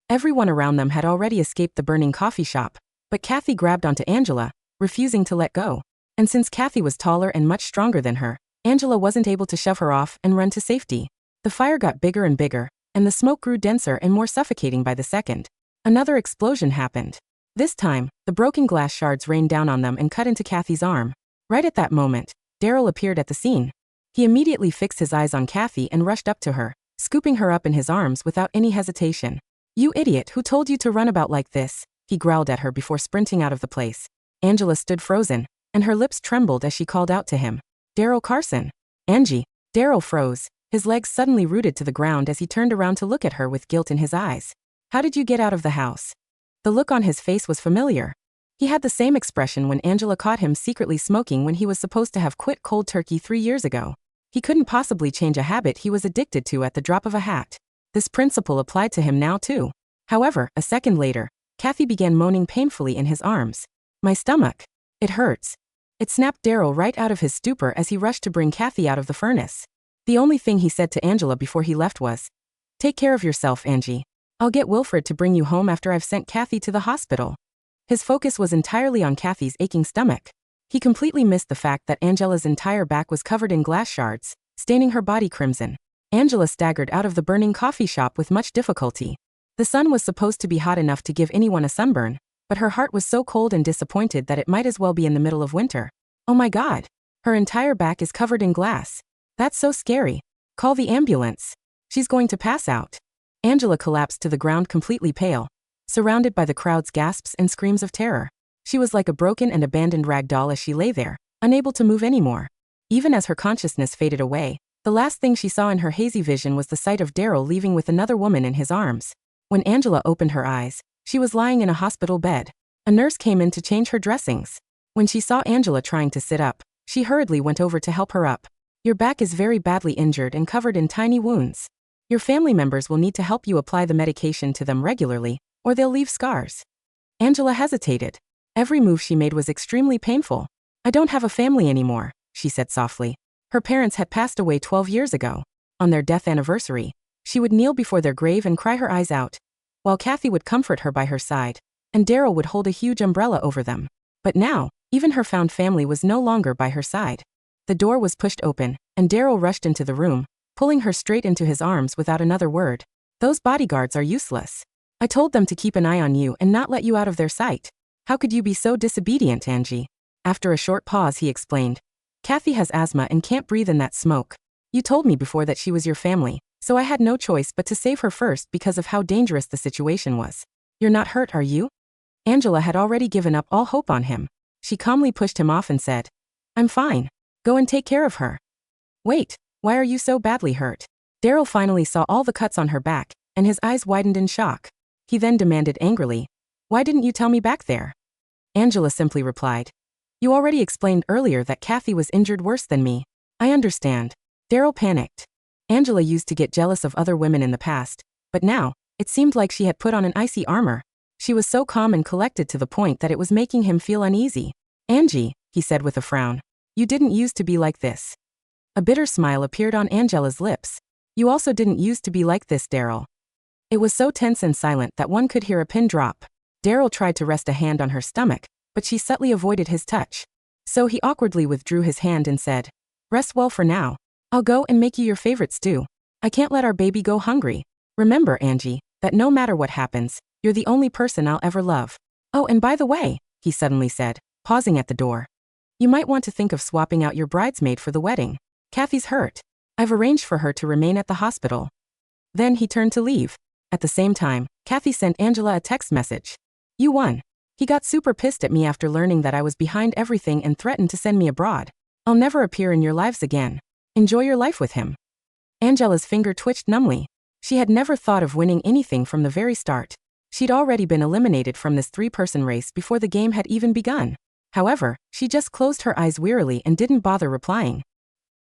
Everyone around them had already escaped the burning coffee shop, but Kathy grabbed onto Angela, refusing to let go. And since Kathy was taller and much stronger than her, Angela wasn't able to shove her off and run to safety. The fire got bigger and bigger, and the smoke grew denser and more suffocating by the second. Another explosion happened. This time, the broken glass shards rained down on them and cut into Kathy's arm. Right at that moment, Daryl appeared at the scene. He immediately fixed his eyes on Kathy and rushed up to her, scooping her up in his arms without any hesitation. You idiot, who told you to run about like this? He growled at her before sprinting out of the place. Angela stood frozen, and her lips trembled as she called out to him. Daryl Carson. Angie. Daryl froze, his legs suddenly rooted to the ground as he turned around to look at her with guilt in his eyes. How did you get out of the house? The look on his face was familiar. He had the same expression when Angela caught him secretly smoking when he was supposed to have quit cold turkey 3 years ago. He couldn't possibly change a habit he was addicted to at the drop of a hat. This principle applied to him now too. However, a second later, Kathy began moaning painfully in his arms. My stomach. It hurts. It snapped Daryl right out of his stupor as he rushed to bring Kathy out of the furnace. The only thing he said to Angela before he left was, take care of yourself, Angie. I'll get Wilfred to bring you home after I've sent Kathy to the hospital. His focus was entirely on Kathy's aching stomach. He completely missed the fact that Angela's entire back was covered in glass shards, staining her body crimson. Angela staggered out of the burning coffee shop with much difficulty. The sun was supposed to be hot enough to give anyone a sunburn, but her heart was so cold and disappointed that it might as well be in the middle of winter. Oh my God! Her entire back is covered in glass. That's so scary. Call the ambulance. She's going to pass out. Angela collapsed to the ground completely pale, surrounded by the crowd's gasps and screams of terror. She was like a broken and abandoned rag doll as she lay there, unable to move anymore. Even as her consciousness faded away, the last thing she saw in her hazy vision was the sight of Daryl leaving with another woman in his arms. When Angela opened her eyes, she was lying in a hospital bed. A nurse came in to change her dressings. When she saw Angela trying to sit up, she hurriedly went over to help her up. Your back is very badly injured and covered in tiny wounds. Your family members will need to help you apply the medication to them regularly, or they'll leave scars. Angela hesitated. Every move she made was extremely painful. I don't have a family anymore, she said softly. Her parents had passed away 12 years ago. On their death anniversary, she would kneel before their grave and cry her eyes out, while Kathy would comfort her by her side, and Daryl would hold a huge umbrella over them. But now, even her found family was no longer by her side. The door was pushed open, and Daryl rushed into the room, pulling her straight into his arms without another word. Those bodyguards are useless. I told them to keep an eye on you and not let you out of their sight. How could you be so disobedient, Angie? After a short pause, he explained. Kathy has asthma and can't breathe in that smoke. You told me before that she was your family, so I had no choice but to save her first because of how dangerous the situation was. You're not hurt, are you? Angela had already given up all hope on him. She calmly pushed him off and said, I'm fine. Go and take care of her. Wait, why are you so badly hurt? Daryl finally saw all the cuts on her back, and his eyes widened in shock. He then demanded angrily, why didn't you tell me back there? Angela simply replied, you already explained earlier that Kathy was injured worse than me. I understand. Daryl panicked. Angela used to get jealous of other women in the past, but now, it seemed like she had put on an icy armor. She was so calm and collected to the point that it was making him feel uneasy. Angie, he said with a frown, you didn't used to be like this. A bitter smile appeared on Angela's lips. You also didn't used to be like this, Daryl. It was so tense and silent that one could hear a pin drop. Daryl tried to rest a hand on her stomach, but she subtly avoided his touch. So he awkwardly withdrew his hand and said, rest well for now. I'll go and make you your favorite stew. I can't let our baby go hungry. Remember, Angie, that no matter what happens, you're the only person I'll ever love. Oh, and by the way, he suddenly said, pausing at the door. You might want to think of swapping out your bridesmaid for the wedding. Kathy's hurt. I've arranged for her to remain at the hospital. Then he turned to leave. At the same time, Kathy sent Angela a text message. You won. He got super pissed at me after learning that I was behind everything and threatened to send me abroad. I'll never appear in your lives again. Enjoy your life with him. Angela's finger twitched numbly. She had never thought of winning anything from the very start. She'd already been eliminated from this three-person race before the game had even begun. However, she just closed her eyes wearily and didn't bother replying.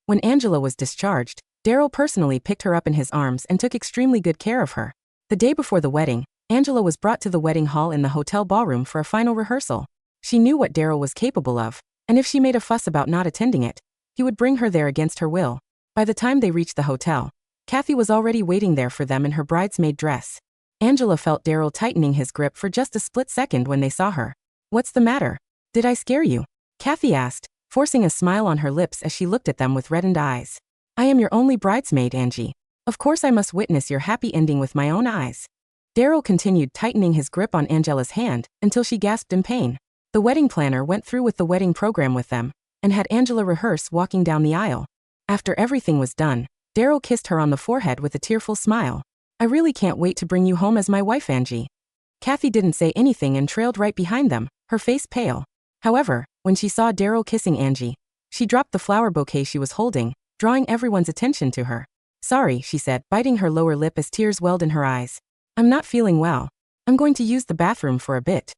When Angela was discharged, Daryl personally picked her up in his arms and took extremely good care of her. The day before the wedding, Angela was brought to the wedding hall in the hotel ballroom for a final rehearsal. She knew what Daryl was capable of, and if she made a fuss about not attending it, he would bring her there against her will. By the time they reached the hotel, Kathy was already waiting there for them in her bridesmaid dress. Angela felt Daryl tightening his grip for just a split second when they saw her. What's the matter? Did I scare you? Kathy asked, forcing a smile on her lips as she looked at them with reddened eyes. I am your only bridesmaid, Angie. Of course I must witness your happy ending with my own eyes. Daryl continued tightening his grip on Angela's hand until she gasped in pain. The wedding planner went through with the wedding program with them and had Angela rehearse walking down the aisle. After everything was done, Daryl kissed her on the forehead with a tearful smile. I really can't wait to bring you home as my wife, Angie. Kathy didn't say anything and trailed right behind them, her face pale. However, when she saw Daryl kissing Angie, she dropped the flower bouquet she was holding, drawing everyone's attention to her. Sorry, she said, biting her lower lip as tears welled in her eyes. I'm not feeling well. I'm going to use the bathroom for a bit.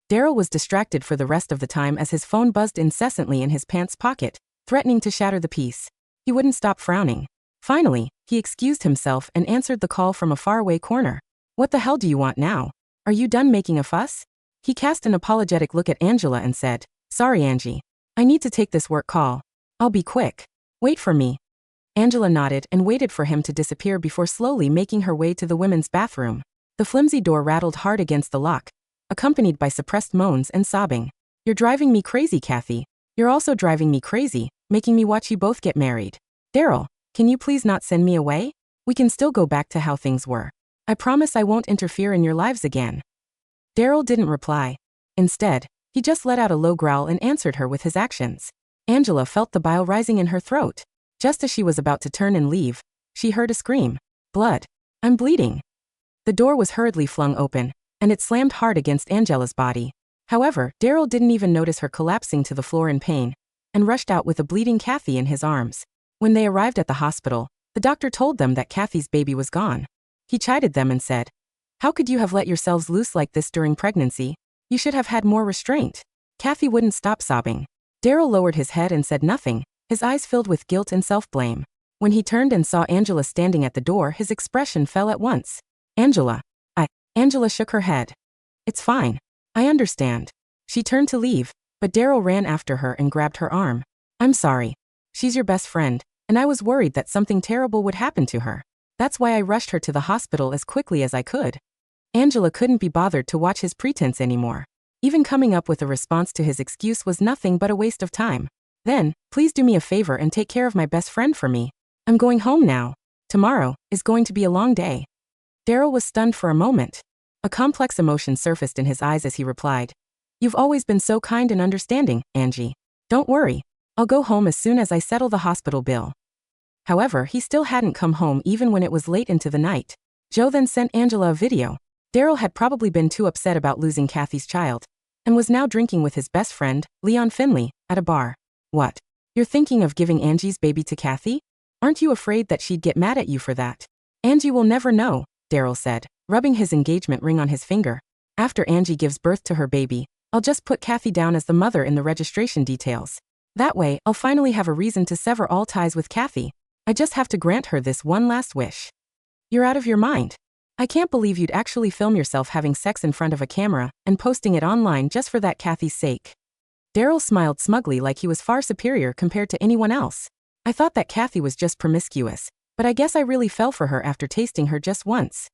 Daryl was distracted for the rest of the time as his phone buzzed incessantly in his pants pocket, threatening to shatter the peace. He wouldn't stop frowning. Finally, he excused himself and answered the call from a faraway corner. What the hell do you want now? Are you done making a fuss? He cast an apologetic look at Angela and said, Sorry, Angie. I need to take this work call. I'll be quick. Wait for me. Angela nodded and waited for him to disappear before slowly making her way to the women's bathroom. The flimsy door rattled hard against the lock, accompanied by suppressed moans and sobbing. You're driving me crazy, Kathy. You're also driving me crazy, making me watch you both get married. Daryl, can you please not send me away? We can still go back to how things were. I promise I won't interfere in your lives again. Daryl didn't reply. Instead, he just let out a low growl and answered her with his actions. Angela felt the bile rising in her throat. Just as she was about to turn and leave, she heard a scream. Blood. I'm bleeding. The door was hurriedly flung open, and it slammed hard against Angela's body. However, Daryl didn't even notice her collapsing to the floor in pain. and rushed out with a bleeding Kathy in his arms. When they arrived at the hospital, the doctor told them that Kathy's baby was gone. He chided them and said, "How could you have let yourselves loose like this during pregnancy? You should have had more restraint." Kathy wouldn't stop sobbing. Daryl lowered his head and said nothing, his eyes filled with guilt and self-blame. When he turned and saw Angela standing at the door, his expression fell at once. "Angela." Angela shook her head. "It's fine. I understand." She turned to leave, but Daryl ran after her and grabbed her arm. "I'm sorry. She's your best friend, and I was worried that something terrible would happen to her. That's why I rushed her to the hospital as quickly as I could." Angela couldn't be bothered to watch his pretense anymore. Even coming up with a response to his excuse was nothing but a waste of time. "Then, please do me a favor and take care of my best friend for me. I'm going home now. Tomorrow is going to be a long day." Daryl was stunned for a moment. A complex emotion surfaced in his eyes as he replied, "You've always been so kind and understanding, Angie. Don't worry. I'll go home as soon as I settle the hospital bill." However, he still hadn't come home even when it was late into the night. Joe then sent Angela a video. Daryl had probably been too upset about losing Kathy's child, and was now drinking with his best friend, Leon Finley, at a bar. "What? You're thinking of giving Angie's baby to Kathy? Aren't you afraid that she'd get mad at you for that?" "Angie will never know," Daryl said, rubbing his engagement ring on his finger. "After Angie gives birth to her baby, I'll just put Kathy down as the mother in the registration details. That way, I'll finally have a reason to sever all ties with Kathy. I just have to grant her this one last wish." "You're out of your mind. I can't believe you'd actually film yourself having sex in front of a camera and posting it online just for that Kathy's sake." Daryl smiled smugly like he was far superior compared to anyone else. "I thought that Kathy was just promiscuous, but I guess I really fell for her after tasting her just once."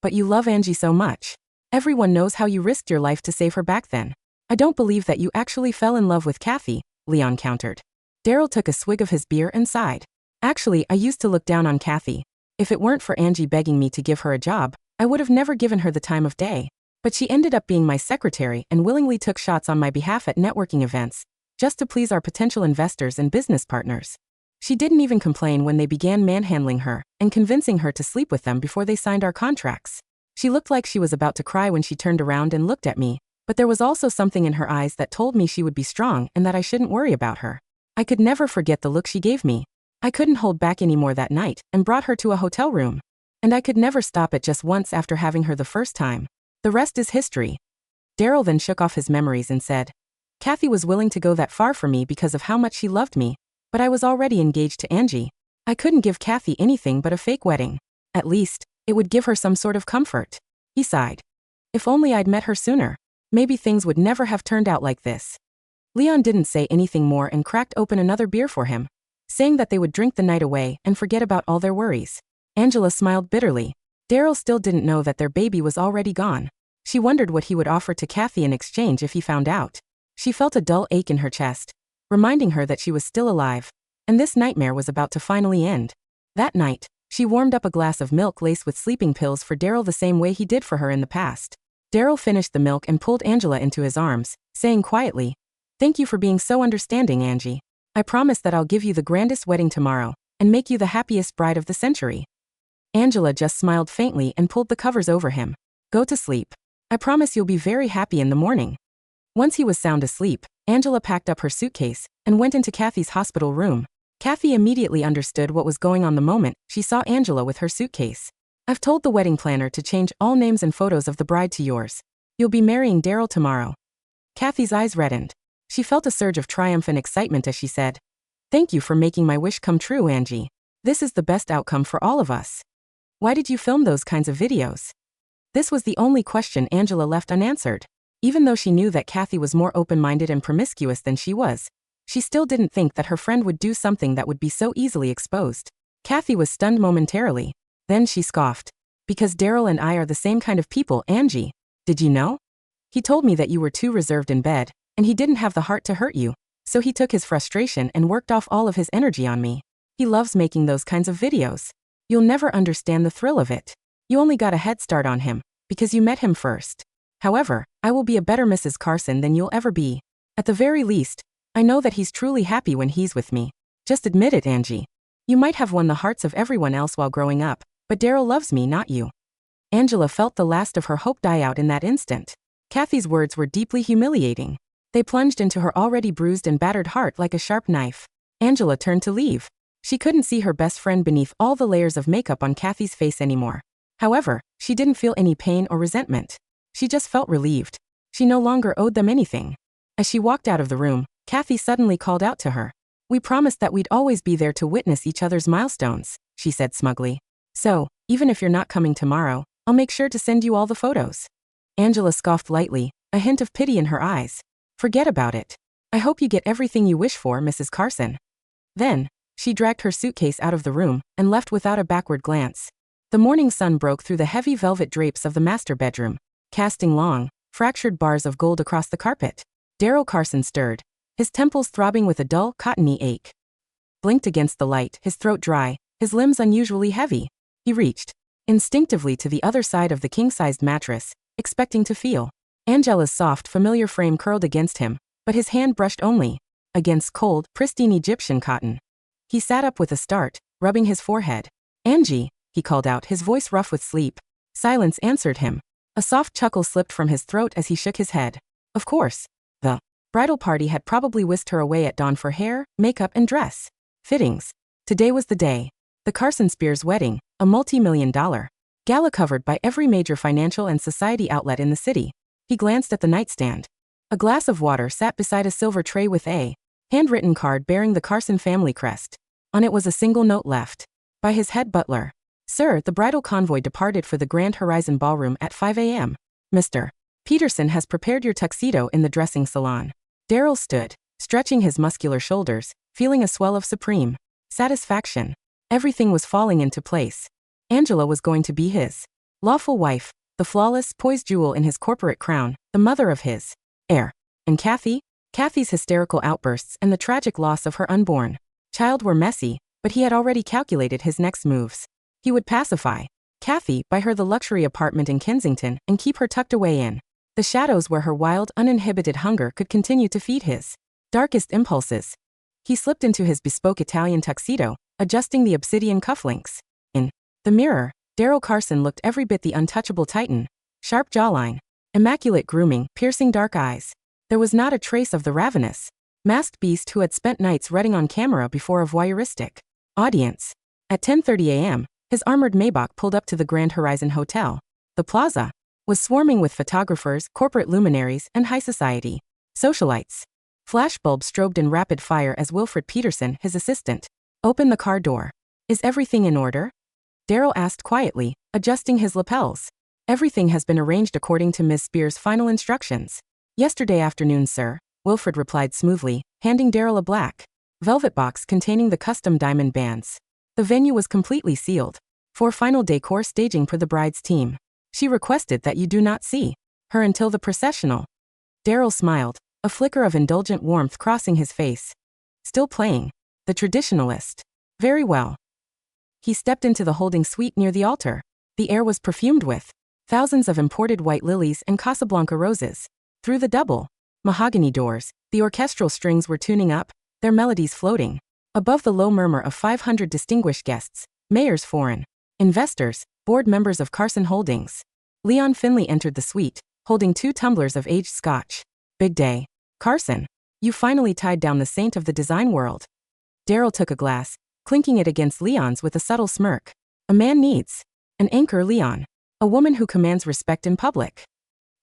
"But you love Angie so much. Everyone knows how you risked your life to save her back then. I don't believe that you actually fell in love with Kathy," Leon countered. Daryl took a swig of his beer and sighed. "Actually, I used to look down on Kathy. If it weren't for Angie begging me to give her a job, I would have never given her the time of day. But she ended up being my secretary and willingly took shots on my behalf at networking events, just to please our potential investors and business partners. She didn't even complain when they began manhandling her and convincing her to sleep with them before they signed our contracts. She looked like she was about to cry when she turned around and looked at me, but there was also something in her eyes that told me she would be strong and that I shouldn't worry about her. I could never forget the look she gave me. I couldn't hold back anymore that night and brought her to a hotel room. And I could never stop at just once after having her the first time. The rest is history." Daryl then shook off his memories and said, "Kathy was willing to go that far for me because of how much she loved me, but I was already engaged to Angie. I couldn't give Kathy anything but a fake wedding. At least, it would give her some sort of comfort." He sighed. "If only I'd met her sooner. Maybe things would never have turned out like this." Leon didn't say anything more and cracked open another beer for him, saying that they would drink the night away and forget about all their worries. Angela smiled bitterly. Daryl still didn't know that their baby was already gone. She wondered what he would offer to Kathy in exchange if he found out. She felt a dull ache in her chest, reminding her that she was still alive, and this nightmare was about to finally end. That night, she warmed up a glass of milk laced with sleeping pills for Daryl the same way he did for her in the past. Daryl finished the milk and pulled Angela into his arms, saying quietly, "Thank you for being so understanding, Angie. I promise that I'll give you the grandest wedding tomorrow, and make you the happiest bride of the century." Angela just smiled faintly and pulled the covers over him. "Go to sleep. I promise you'll be very happy in the morning." Once he was sound asleep, Angela packed up her suitcase and went into Kathy's hospital room. Kathy immediately understood what was going on the moment she saw Angela with her suitcase. "I've told the wedding planner to change all names and photos of the bride to yours. You'll be marrying Daryl tomorrow." Kathy's eyes reddened. She felt a surge of triumph and excitement as she said, "Thank you for making my wish come true, Angie. This is the best outcome for all of us." "Why did you film those kinds of videos?" This was the only question Angela left unanswered. Even though she knew that Kathy was more open-minded and promiscuous than she was, she still didn't think that her friend would do something that would be so easily exposed. Kathy was stunned momentarily. Then she scoffed. "Because Daryl and I are the same kind of people, Angie. Did you know? He told me that you were too reserved in bed, and he didn't have the heart to hurt you, so he took his frustration and worked off all of his energy on me. He loves making those kinds of videos. You'll never understand the thrill of it. You only got a head start on him, because you met him first. However, I will be a better Mrs. Carson than you'll ever be. At the very least, I know that he's truly happy when he's with me. Just admit it, Angie. You might have won the hearts of everyone else while growing up, but Daryl loves me, not you." Angela felt the last of her hope die out in that instant. Kathy's words were deeply humiliating. They plunged into her already bruised and battered heart like a sharp knife. Angela turned to leave. She couldn't see her best friend beneath all the layers of makeup on Kathy's face anymore. However, she didn't feel any pain or resentment. She just felt relieved. She no longer owed them anything. As she walked out of the room, Kathy suddenly called out to her. "We promised that we'd always be there to witness each other's milestones," she said smugly. "So, even if you're not coming tomorrow, I'll make sure to send you all the photos." Angela scoffed lightly, a hint of pity in her eyes. "Forget about it. I hope you get everything you wish for, Mrs. Carson." Then, she dragged her suitcase out of the room and left without a backward glance. The morning sun broke through the heavy velvet drapes of the master bedroom, casting long, fractured bars of gold across the carpet. Daryl Carson stirred, his temples throbbing with a dull, cottony ache. Blinked against the light, his throat dry, his limbs unusually heavy. He reached instinctively to the other side of the king-sized mattress, expecting to feel Angela's soft, familiar frame curled against him, but his hand brushed only against cold, pristine Egyptian cotton. He sat up with a start, rubbing his forehead. "Angie," he called out, his voice rough with sleep. Silence answered him. A soft chuckle slipped from his throat as he shook his head. Of course. The bridal party had probably whisked her away at dawn for hair, makeup, and dress fittings. Today was the day. The Carson Spears wedding, a multi-million-dollar gala covered by every major financial and society outlet in the city. He glanced at the nightstand. A glass of water sat beside a silver tray with a handwritten card bearing the Carson family crest. On it was a single note left by his head butler. "Sir, the bridal convoy departed for the Grand Horizon Ballroom at 5 a.m. Mr. Peterson has prepared your tuxedo in the dressing salon." Daryl stood, stretching his muscular shoulders, feeling a swell of supreme satisfaction. Everything was falling into place. Angela was going to be his lawful wife, the flawless, poised jewel in his corporate crown, the mother of his heir. And Kathy's hysterical outbursts and the tragic loss of her unborn child were messy, but he had already calculated his next moves. He would pacify Kathy, buy her the luxury apartment in Kensington, and keep her tucked away in the shadows where her wild, uninhibited hunger could continue to feed his darkest impulses. He slipped into his bespoke Italian tuxedo, adjusting the obsidian cufflinks. In the mirror, Daryl Carson looked every bit the untouchable titan, sharp jawline, immaculate grooming, piercing dark eyes. There was not a trace of the ravenous, masked beast who had spent nights rutting on camera before a voyeuristic audience. At 10:30 a.m., his armored Maybach pulled up to the Grand Horizon Hotel. The plaza was swarming with photographers, corporate luminaries, and high society socialites. Flashbulbs strobed in rapid fire as Wilfred Peterson, his assistant, opened the car door. "Is everything in order?" Daryl asked quietly, adjusting his lapels. "Everything has been arranged according to Ms. Spears' final instructions. Yesterday afternoon, sir," Wilfred replied smoothly, handing Daryl a black velvet box containing the custom diamond bands. The venue was completely sealed for final decor staging for the bride's team. "She requested that you do not see her until the processional." Daryl smiled, a flicker of indulgent warmth crossing his face. "Still playing the traditionalist. Very well." He stepped into the holding suite near the altar. The air was perfumed with thousands of imported white lilies and Casablanca roses. Through the double mahogany doors, the orchestral strings were tuning up, their melodies floating above the low murmur of 500 distinguished guests, mayors, foreign investors, board members of Carson Holdings. Leon Finley entered the suite, holding 2 tumblers of aged scotch. "Big day, Carson. You finally tied down the saint of the design world." Daryl took a glass, clinking it against Leon's with a subtle smirk. "A man needs an anchor, Leon. A woman who commands respect in public."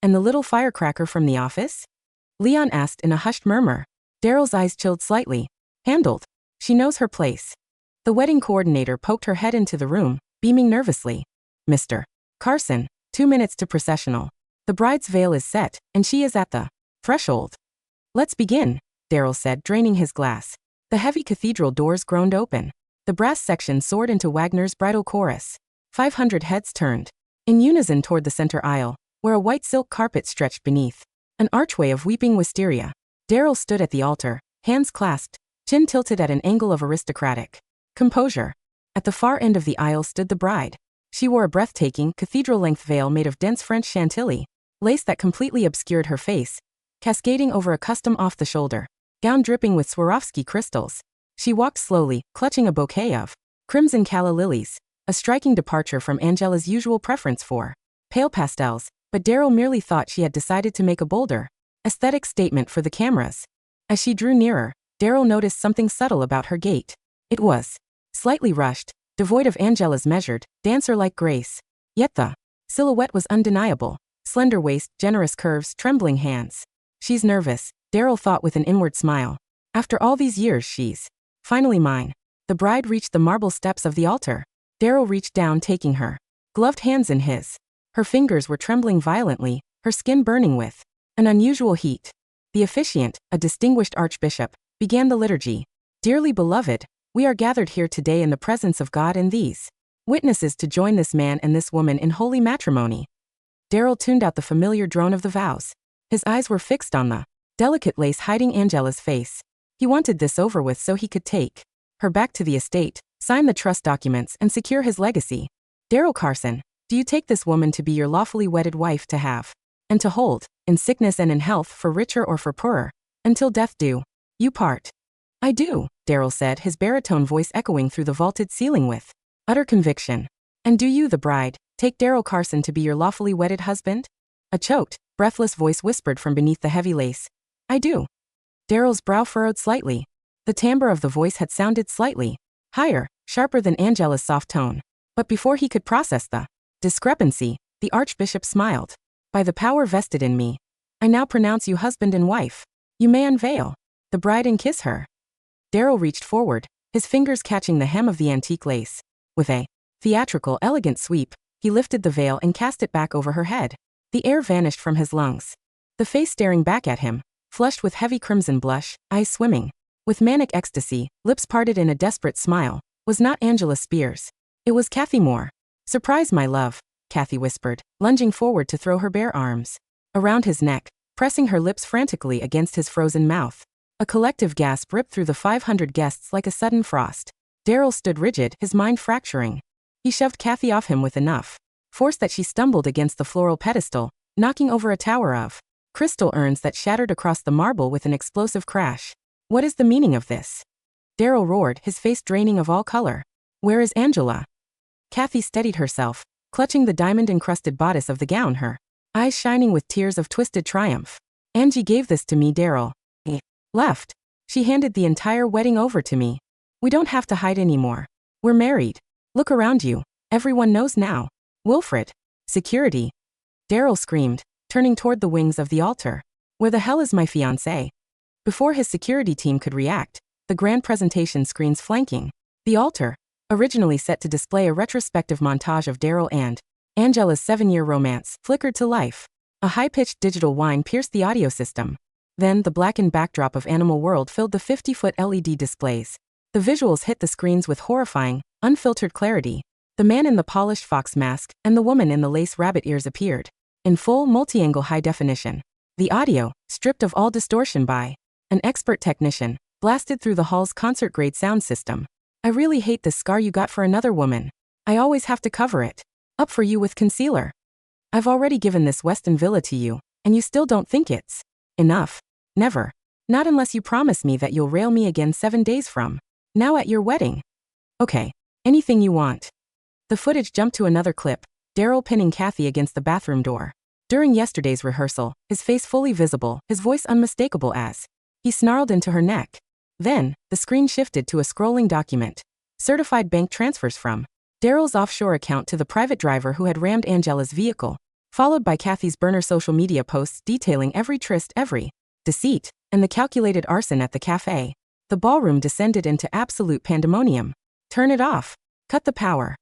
"And the little firecracker from the office?" Leon asked in a hushed murmur. Daryl's eyes chilled slightly. "Handled. She knows her place." The wedding coordinator poked her head into the room, beaming nervously. "Mr. Carson, 2 minutes to processional. The bride's veil is set, and she is at the threshold." "Let's begin," Daryl said, draining his glass. The heavy cathedral doors groaned open. The brass section soared into Wagner's bridal chorus. 500 heads turned in unison toward the center aisle, where a white silk carpet stretched beneath an archway of weeping wisteria. Daryl stood at the altar, hands clasped, chin tilted at an angle of aristocratic composure. At the far end of the aisle stood the bride. She wore a breathtaking, cathedral-length veil made of dense French chantilly, lace that completely obscured her face, cascading over a custom off-the-shoulder gown dripping with Swarovski crystals. She walked slowly, clutching a bouquet of crimson calla lilies, a striking departure from Angela's usual preference for pale pastels, but Daryl merely thought she had decided to make a bolder aesthetic statement for the cameras. As she drew nearer, Daryl noticed something subtle about her gait. It was slightly rushed, devoid of Angela's measured, dancer-like grace. Yet the silhouette was undeniable. Slender waist, generous curves, trembling hands. She's nervous, Daryl thought with an inward smile. After all these years she's finally mine. The bride reached the marble steps of the altar. Daryl reached down, taking her gloved hands in his. Her fingers were trembling violently, her skin burning with an unusual heat. The officiant, a distinguished archbishop, began the liturgy. Dearly beloved, we are gathered here today in the presence of God and these witnesses to join this man and this woman in holy matrimony. Daryl tuned out the familiar drone of the vows. His eyes were fixed on the delicate lace hiding Angela's face. He wanted this over with so he could take her back to the estate, sign the trust documents, and secure his legacy. Daryl Carson, do you take this woman to be your lawfully wedded wife to have and to hold, in sickness and in health, for richer or for poorer, until death do you part? I do, Daryl said, his baritone voice echoing through the vaulted ceiling with utter conviction. And do you, the bride, take Daryl Carson to be your lawfully wedded husband? A choked, breathless voice whispered from beneath the heavy lace. I do. Daryl's brow furrowed slightly. The timbre of the voice had sounded slightly higher, sharper than Angela's soft tone. But before he could process the discrepancy, the archbishop smiled. By the power vested in me, I now pronounce you husband and wife. You may unveil the bride and kiss her. Daryl reached forward, his fingers catching the hem of the antique lace. With a theatrical, elegant sweep, he lifted the veil and cast it back over her head. The air vanished from his lungs. The face staring back at him, flushed with heavy crimson blush, eyes swimming with manic ecstasy, lips parted in a desperate smile, was not Angela Spears. It was Kathy Moore. Surprise, my love, Kathy whispered, lunging forward to throw her bare arms around his neck, pressing her lips frantically against his frozen mouth. A collective gasp ripped through the 500 guests like a sudden frost. Daryl stood rigid, his mind fracturing. He shoved Kathy off him with enough force that she stumbled against the floral pedestal, knocking over a tower of crystal urns that shattered across the marble with an explosive crash. What is the meaning of this? Daryl roared, his face draining of all color. Where is Angela? Kathy steadied herself, clutching the diamond-encrusted bodice of the gown, her eyes shining with tears of twisted triumph. Angie gave this to me, Daryl. Left. She handed the entire wedding over to me. We don't have to hide anymore. We're married. Look around you. Everyone knows now. Wilfred. Security. Daryl screamed, turning toward the wings of the altar. Where the hell is my fiancé? Before his security team could react, the grand presentation screens flanking the altar, originally set to display a retrospective montage of Daryl and Angela's 7-year romance, flickered to life. A high-pitched digital whine pierced the audio system. Then the blackened backdrop of Animal World filled the 50-foot LED displays. The visuals hit the screens with horrifying, unfiltered clarity. The man in the polished fox mask and the woman in the lace rabbit ears appeared in full multi-angle high definition. The audio, stripped of all distortion by an expert technician, blasted through the hall's concert-grade sound system. I really hate this scar you got for another woman. I always have to cover it up for you with concealer. I've already given this Weston villa to you, and you still don't think it's enough. Never. Not unless you promise me that you'll rail me again 7 days from now at your wedding. Okay. Anything you want. The footage jumped to another clip, Daryl pinning Kathy against the bathroom door. During yesterday's rehearsal, his face fully visible, his voice unmistakable as he snarled into her neck. Then, the screen shifted to a scrolling document. Certified bank transfers from Daryl's offshore account to the private driver who had rammed Angela's vehicle, followed by Kathy's burner social media posts detailing every tryst, every deceit, and the calculated arson at the cafe. The ballroom descended into absolute pandemonium. Turn it off. Cut the power.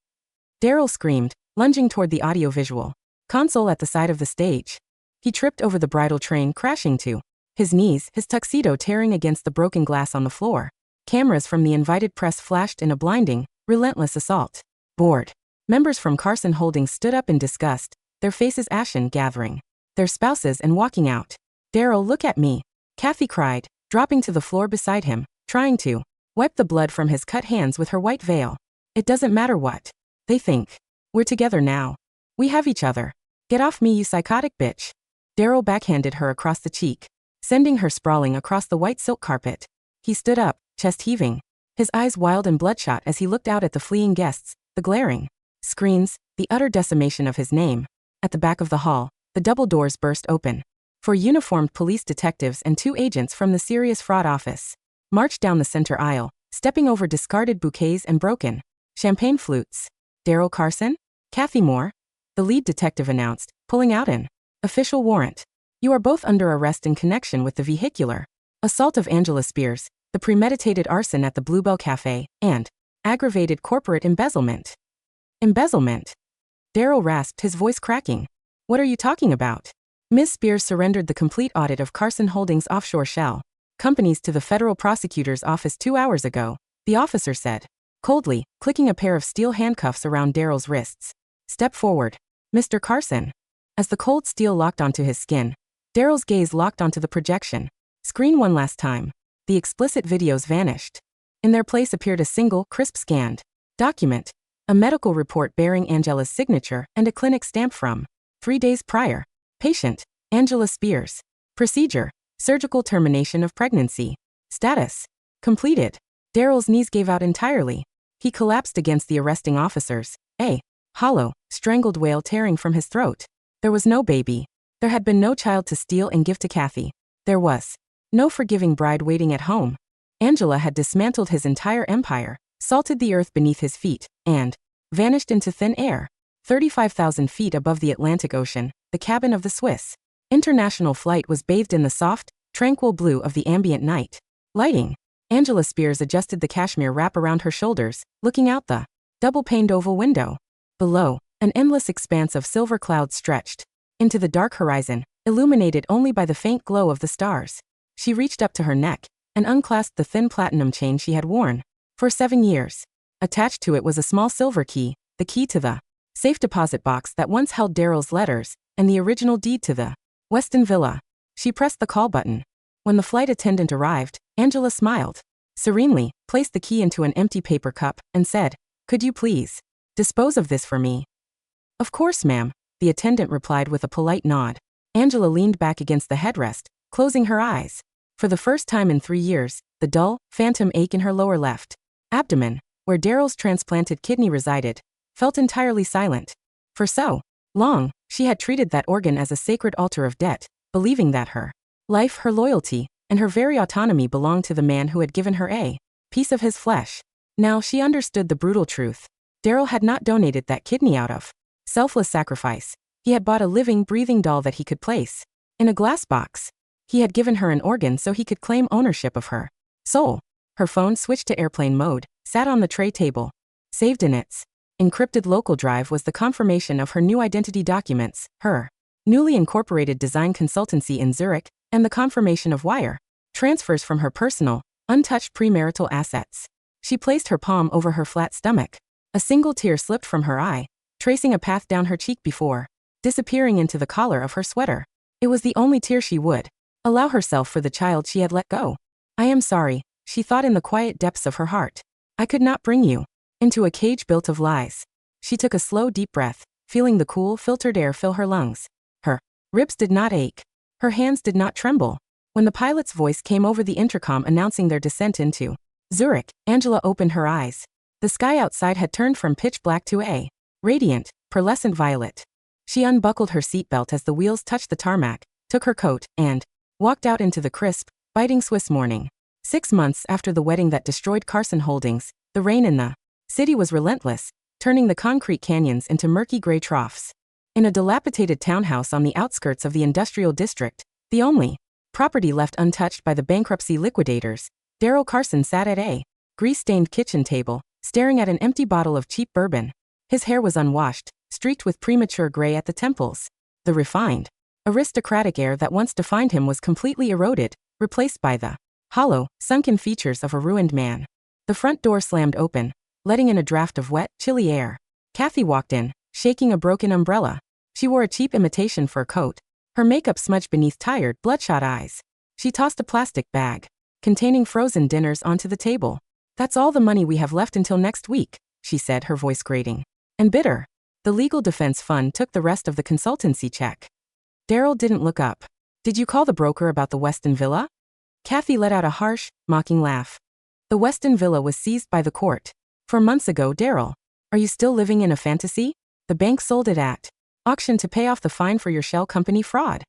Daryl screamed, lunging toward the audiovisual console at the side of the stage. He tripped over the bridal train, crashing to his knees, his tuxedo tearing against the broken glass on the floor. Cameras from the invited press flashed in a blinding, relentless assault. Bored members from Carson Holdings stood up in disgust, their faces ashen, gathering their spouses and walking out. Daryl, look at me, Kathy cried, dropping to the floor beside him, trying to wipe the blood from his cut hands with her white veil. It doesn't matter what they think. We're together now. We have each other. Get off me, you psychotic bitch. Daryl backhanded her across the cheek, sending her sprawling across the white silk carpet. He stood up, chest heaving, his eyes wild and bloodshot as he looked out at the fleeing guests, the glaring screens, the utter decimation of his name. At the back of the hall, the double doors burst open. 4 uniformed police detectives and 2 agents from the Serious Fraud Office marched down the center aisle, stepping over discarded bouquets and broken champagne flutes. Daryl Carson? Kathy Moore? The lead detective announced, pulling out an official warrant. You are both under arrest in connection with the vehicular assault of Angela Spears, the premeditated arson at the Bluebell Cafe, and aggravated corporate embezzlement. Embezzlement? Daryl rasped, his voice cracking. What are you talking about? Ms. Spears surrendered the complete audit of Carson Holdings' offshore shell companies to the federal prosecutor's office 2 hours ago, the officer said, coldly, clicking a pair of steel handcuffs around Daryl's wrists. Step forward, Mr. Carson. As the cold steel locked onto his skin, Daryl's gaze locked onto the projection screen one last time. The explicit videos vanished. In their place appeared a single, crisp scanned document, a medical report bearing Angela's signature and a clinic stamp from 3 days prior. Patient, Angela Spears. Procedure, surgical termination of pregnancy. Status, completed. Daryl's knees gave out entirely. He collapsed against the arresting officers, a hollow, strangled wail tearing from his throat. There was no baby. There had been no child to steal and give to Kathy. There was no forgiving bride waiting at home. Angela had dismantled his entire empire, salted the earth beneath his feet, and vanished into thin air. 35,000 feet above the Atlantic Ocean, the cabin of the Swiss International flight was bathed in the soft, tranquil blue of the ambient night. Lighting. Angela Spears adjusted the cashmere wrap around her shoulders, looking out the double-paned oval window. Below, an endless expanse of silver clouds stretched into the dark horizon, illuminated only by the faint glow of the stars. She reached up to her neck and unclasped the thin platinum chain she had worn for 7 years. Attached to it was a small silver key, the key to the safe deposit box that once held Daryl's letters and the original deed to the Weston Villa. She pressed the call button. When the flight attendant arrived, Angela smiled serenely, placed the key into an empty paper cup, and said, "Could you please dispose of this for me?" "Of course, ma'am," the attendant replied with a polite nod. Angela leaned back against the headrest, closing her eyes. For the first time in 3 years, the dull, phantom ache in her lower left abdomen, where Daryl's transplanted kidney resided, felt entirely silent. For so long, she had treated that organ as a sacred altar of debt, believing that her life, her loyalty, and her very autonomy belonged to the man who had given her a piece of his flesh. Now she understood the brutal truth. Daryl had not donated that kidney out of selfless sacrifice. He had bought a living, breathing doll that he could place in a glass box. He had given her an organ so he could claim ownership of her soul. Her phone switched to airplane mode, sat on the tray table. Saved in its encrypted local drive was the confirmation of her new identity documents, her newly incorporated design consultancy in Zurich, and the confirmation of wire transfers from her personal, untouched premarital assets. She placed her palm over her flat stomach. A single tear slipped from her eye, tracing a path down her cheek before disappearing into the collar of her sweater. It was the only tear she would allow herself for the child she had let go. "I am sorry," she thought in the quiet depths of her heart. "I could not bring you into a cage built of lies." She took a slow, deep breath, feeling the cool, filtered air fill her lungs. Her ribs did not ache. Her hands did not tremble. When the pilot's voice came over the intercom announcing their descent into Zurich, Angela opened her eyes. The sky outside had turned from pitch black to a radiant, pearlescent violet. She unbuckled her seatbelt as the wheels touched the tarmac, took her coat, and walked out into the crisp, biting Swiss morning. 6 months after the wedding that destroyed Carson Holdings, the rain in the city was relentless, turning the concrete canyons into murky gray troughs. In a dilapidated townhouse on the outskirts of the industrial district, the only property left untouched by the bankruptcy liquidators, Daryl Carson sat at a grease-stained kitchen table, staring at an empty bottle of cheap bourbon. His hair was unwashed, streaked with premature gray at the temples. The refined, aristocratic air that once defined him was completely eroded, replaced by the hollow, sunken features of a ruined man. The front door slammed open, letting in a draft of wet, chilly air. Kathy walked in, shaking a broken umbrella. She wore a cheap imitation fur coat, her makeup smudged beneath tired, bloodshot eyes. She tossed a plastic bag containing frozen dinners onto the table. "That's all the money we have left until next week," she said, her voice grating and bitter. The legal defense fund took the rest of the consultancy check. Daryl didn't look up. "Did you call the broker about the Weston Villa?" Kathy let out a harsh, mocking laugh. "The Weston Villa was seized by the court 4 months ago, Daryl. Are you still living in a fantasy? The bank sold it at auction to pay off the fine for your shell company fraud."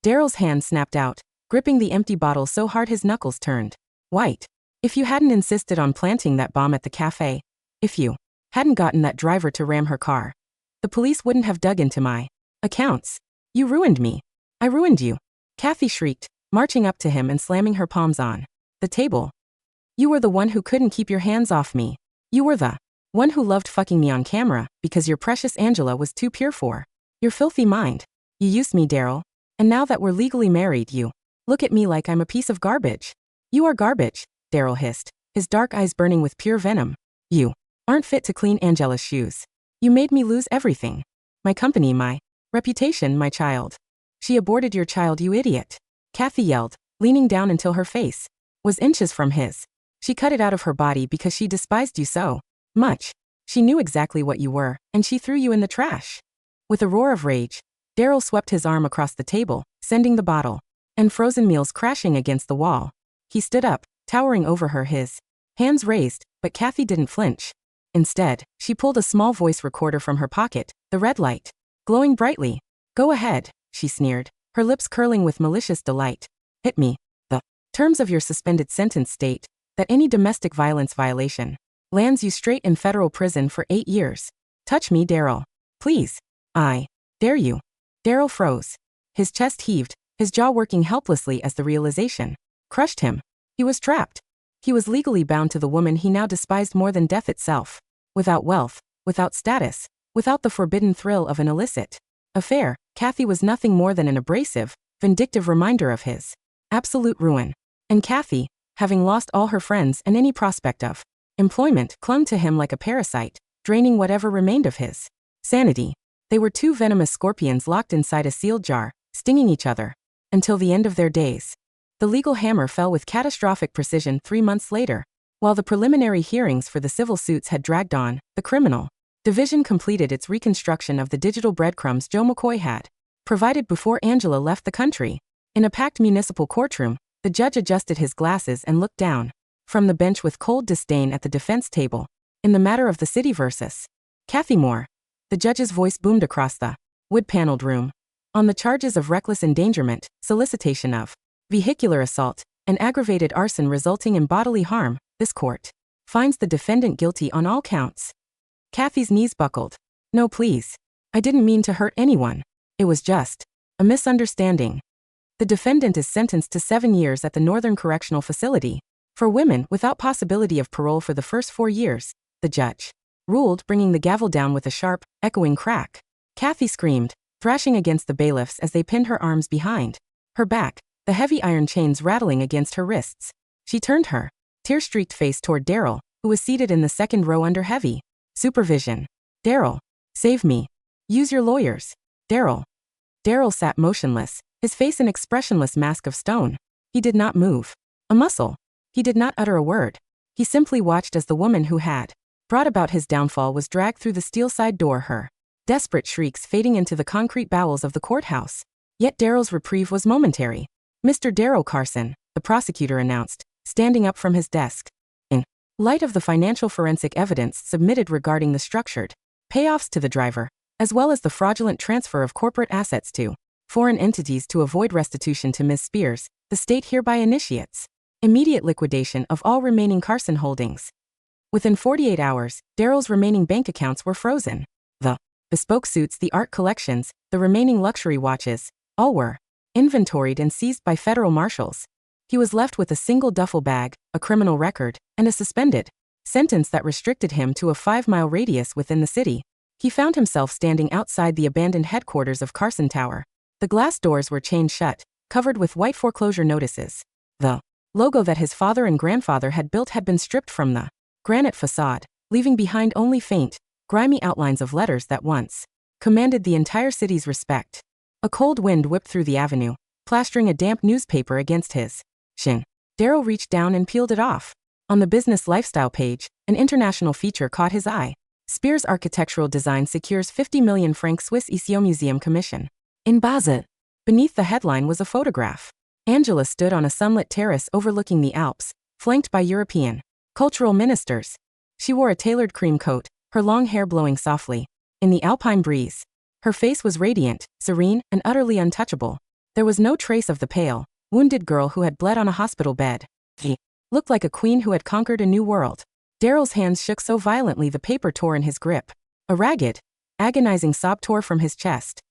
Daryl's hand snapped out, gripping the empty bottle so hard his knuckles turned white. If you hadn't insisted on planting that bomb at the cafe, if you hadn't gotten that driver to ram her car, the police wouldn't have dug into my accounts. You ruined me. I ruined you. Kathy shrieked, marching up to him and slamming her palms on the table. You were the one who couldn't keep your hands off me. You were the one who loved fucking me on camera because your precious Angela was too pure for your filthy mind. You used me, Daryl. And now that we're legally married, you look at me like I'm a piece of garbage. You are garbage, Daryl hissed, his dark eyes burning with pure venom. You aren't fit to clean Angela's shoes. You made me lose everything. My company, my reputation, my child. She aborted your child, you idiot. Kathy yelled, leaning down until her face was inches from his. She cut it out of her body because she despised you so much. She knew exactly what you were, and she threw you in the trash. With a roar of rage, Daryl swept his arm across the table, sending the bottle and frozen meals crashing against the wall. He stood up, towering over her, his hands raised, but Kathy didn't flinch. Instead, she pulled a small voice recorder from her pocket, the red light glowing brightly. Go ahead, she sneered, her lips curling with malicious delight. Hit me. The terms of your suspended sentence state that any domestic violence violation lands you straight in federal prison for 8 years. Touch me, Daryl. Please. I dare you. Daryl froze. His chest heaved, his jaw working helplessly as the realization crushed him. He was trapped. He was legally bound to the woman he now despised more than death itself. Without wealth, without status, without the forbidden thrill of an illicit affair, Kathy was nothing more than an abrasive, vindictive reminder of his absolute ruin. And Kathy, having lost all her friends and any prospect of employment, clung to him like a parasite, draining whatever remained of his sanity. They were two venomous scorpions locked inside a sealed jar, stinging each other until the end of their days. The legal hammer fell with catastrophic precision 3 months later. While the preliminary hearings for the civil suits had dragged on, the criminal division completed its reconstruction of the digital breadcrumbs Joe McCoy had provided before Angela left the country. In a packed municipal courtroom, the judge adjusted his glasses and looked down from the bench with cold disdain at the defense table. In the matter of the city versus Kathy Moore, the judge's voice boomed across the wood-paneled room. On the charges of reckless endangerment, solicitation of vehicular assault, and aggravated arson resulting in bodily harm, this court finds the defendant guilty on all counts. Kathy's knees buckled. No, please. I didn't mean to hurt anyone. It was just a misunderstanding. The defendant is sentenced to 7 years at the Northern Correctional Facility for women without possibility of parole for the first 4 years, the judge ruled, bringing the gavel down with a sharp, echoing crack. Kathy screamed, thrashing against the bailiffs as they pinned her arms behind her back, the heavy iron chains rattling against her wrists. She turned her tear-streaked face toward Daryl, who was seated in the second row under heavy supervision. Daryl, save me. Use your lawyers. Daryl. Daryl sat motionless, his face an expressionless mask of stone. He did not move a muscle. He did not utter a word. He simply watched as the woman who had brought about his downfall was dragged through the steel side door, her desperate shrieks fading into the concrete bowels of the courthouse. Yet Daryl's reprieve was momentary. Mr. Daryl Carson, the prosecutor announced, standing up from his desk. In light of the financial forensic evidence submitted regarding the structured payoffs to the driver, as well as the fraudulent transfer of corporate assets to foreign entities to avoid restitution to Ms. Spears, the state hereby initiates immediate liquidation of all remaining Carson holdings. Within 48 hours, Daryl's remaining bank accounts were frozen. The bespoke suits, the art collections, the remaining luxury watches, all were inventoried and seized by federal marshals. He was left with a single duffel bag, a criminal record, and a suspended sentence that restricted him to a 5-mile radius within the city. He found himself standing outside the abandoned headquarters of Carson Tower. The glass doors were chained shut, covered with white foreclosure notices. The logo that his father and grandfather had built had been stripped from the granite facade, leaving behind only faint, grimy outlines of letters that once commanded the entire city's respect. A cold wind whipped through the avenue, plastering a damp newspaper against his shin. Daryl reached down and peeled it off. On the business lifestyle page, an international feature caught his eye. Spears Architectural Design secures 50 million franc Swiss ECO Museum commission. In Basel. Beneath the headline was a photograph. Angela stood on a sunlit terrace overlooking the Alps, flanked by European cultural ministers. She wore a tailored cream coat, her long hair blowing softly in the alpine breeze. Her face was radiant, serene, and utterly untouchable. There was no trace of the pale, wounded girl who had bled on a hospital bed. He looked like a queen who had conquered a new world. Daryl's hands shook so violently the paper tore in his grip. A ragged, agonizing sob tore from his chest.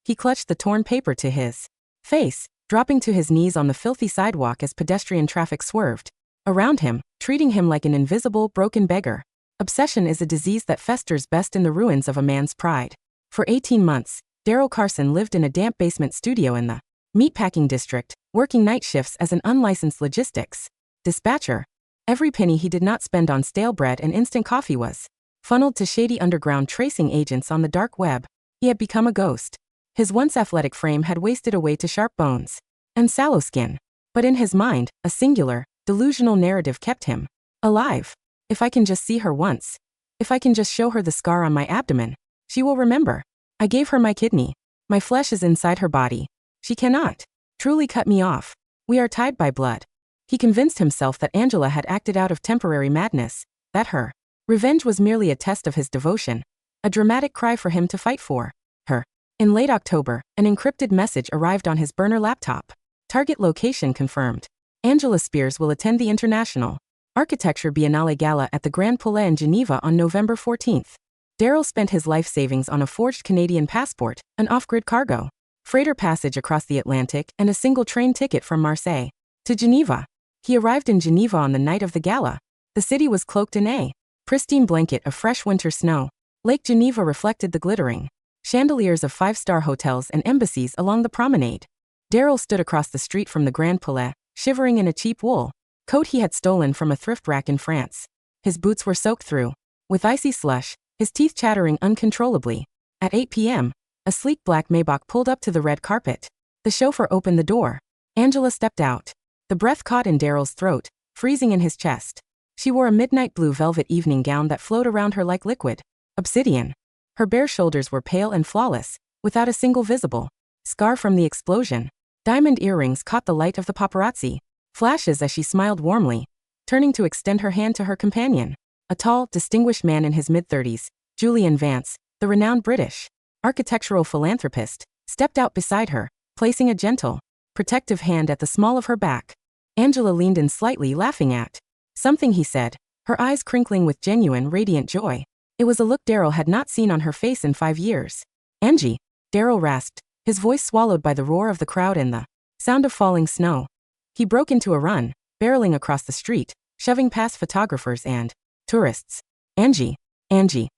He clutched the torn paper to his face, dropping to his knees on the filthy sidewalk as pedestrian traffic swerved around him, treating him like an invisible, broken beggar. Obsession is a disease that festers best in the ruins of a man's pride. For 18 months, Daryl Carson lived in a damp basement studio in the meatpacking district, working night shifts as an unlicensed logistics dispatcher. Every penny he did not spend on stale bread and instant coffee was funneled to shady underground tracing agents on the dark web. He had become a ghost. His once athletic frame had wasted away to sharp bones and sallow skin. But in his mind, a singular, delusional narrative kept him alive. If I can just see her once. If I can just show her the scar on my abdomen. She will remember. I gave her my kidney. My flesh is inside her body. She cannot truly cut me off. We are tied by blood. He convinced himself that Angela had acted out of temporary madness, that her revenge was merely a test of his devotion, a dramatic cry for him to fight for her. In late October, an encrypted message arrived on his burner laptop. Target location confirmed. Angela Spears will attend the International Architecture Biennale Gala at the Grand Palais in Geneva on November 14th. Daryl spent his life savings on a forged Canadian passport, an off-grid cargo freighter passage across the Atlantic, and a single train ticket from Marseille to Geneva. He arrived in Geneva on the night of the gala. The city was cloaked in a pristine blanket of fresh winter snow. Lake Geneva reflected the glittering chandeliers of five-star hotels and embassies along the promenade. Daryl stood across the street from the Grand Palais, shivering in a cheap wool coat he had stolen from a thrift rack in France. His boots were soaked through with icy slush, his teeth chattering uncontrollably. At 8 p.m., a sleek black Maybach pulled up to the red carpet. The chauffeur opened the door. Angela stepped out. The breath caught in Daryl's throat, freezing in his chest. She wore a midnight blue velvet evening gown that flowed around her like liquid obsidian. Her bare shoulders were pale and flawless, without a single visible scar from the explosion. Diamond earrings caught the light of the paparazzi flashes as she smiled warmly, turning to extend her hand to her companion. A tall, distinguished man in his mid-30s, Julian Vance, the renowned British architectural philanthropist, stepped out beside her, placing a gentle, protective hand at the small of her back. Angela leaned in slightly, laughing at something he said, her eyes crinkling with genuine, radiant joy. It was a look Daryl had not seen on her face in 5 years. Angie, Daryl rasped, his voice swallowed by the roar of the crowd and the sound of falling snow. He broke into a run, barreling across the street, shoving past photographers and tourists. Angie, Angie.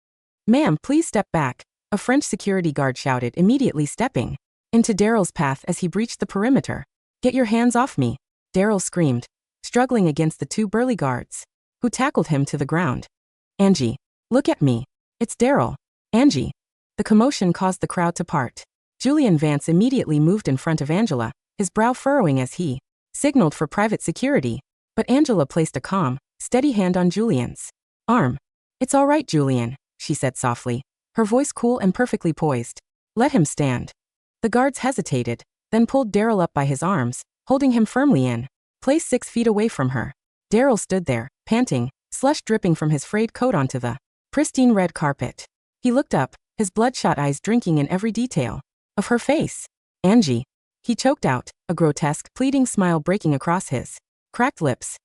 Ma'am, please step back, a French security guard shouted, immediately stepping into Daryl's path as he breached the perimeter. Get your hands off me, Daryl screamed, struggling against the two burly guards, who tackled him to the ground. Angie, look at me. It's Daryl. Angie. The commotion caused the crowd to part. Julian Vance immediately moved in front of Angela, his brow furrowing as he signaled for private security. But Angela placed a calm, steady hand on Julian's arm. It's all right, Julian, she said softly, her voice cool and perfectly poised. Let him stand. The guards hesitated, then pulled Daryl up by his arms, holding him firmly in place 6 feet away from her. Daryl stood there, panting, slush dripping from his frayed coat onto the pristine red carpet. He looked up, his bloodshot eyes drinking in every detail of her face. Angie. He choked out, a grotesque, pleading smile breaking across his cracked lips.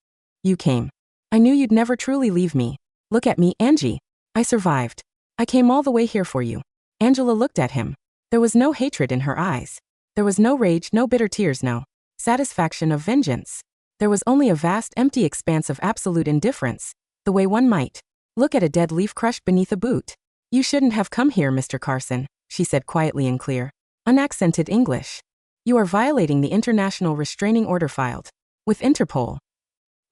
You came. I knew you'd never truly leave me. Look at me, Angie. I survived. I came all the way here for you. Angela looked at him. There was no hatred in her eyes. There was no rage, no bitter tears, no satisfaction of vengeance. There was only a vast, empty expanse of absolute indifference, the way one might look at a dead leaf crushed beneath a boot. You shouldn't have come here, Mr. Carson, she said quietly in clear, unaccented English. You are violating the international restraining order filed with Interpol.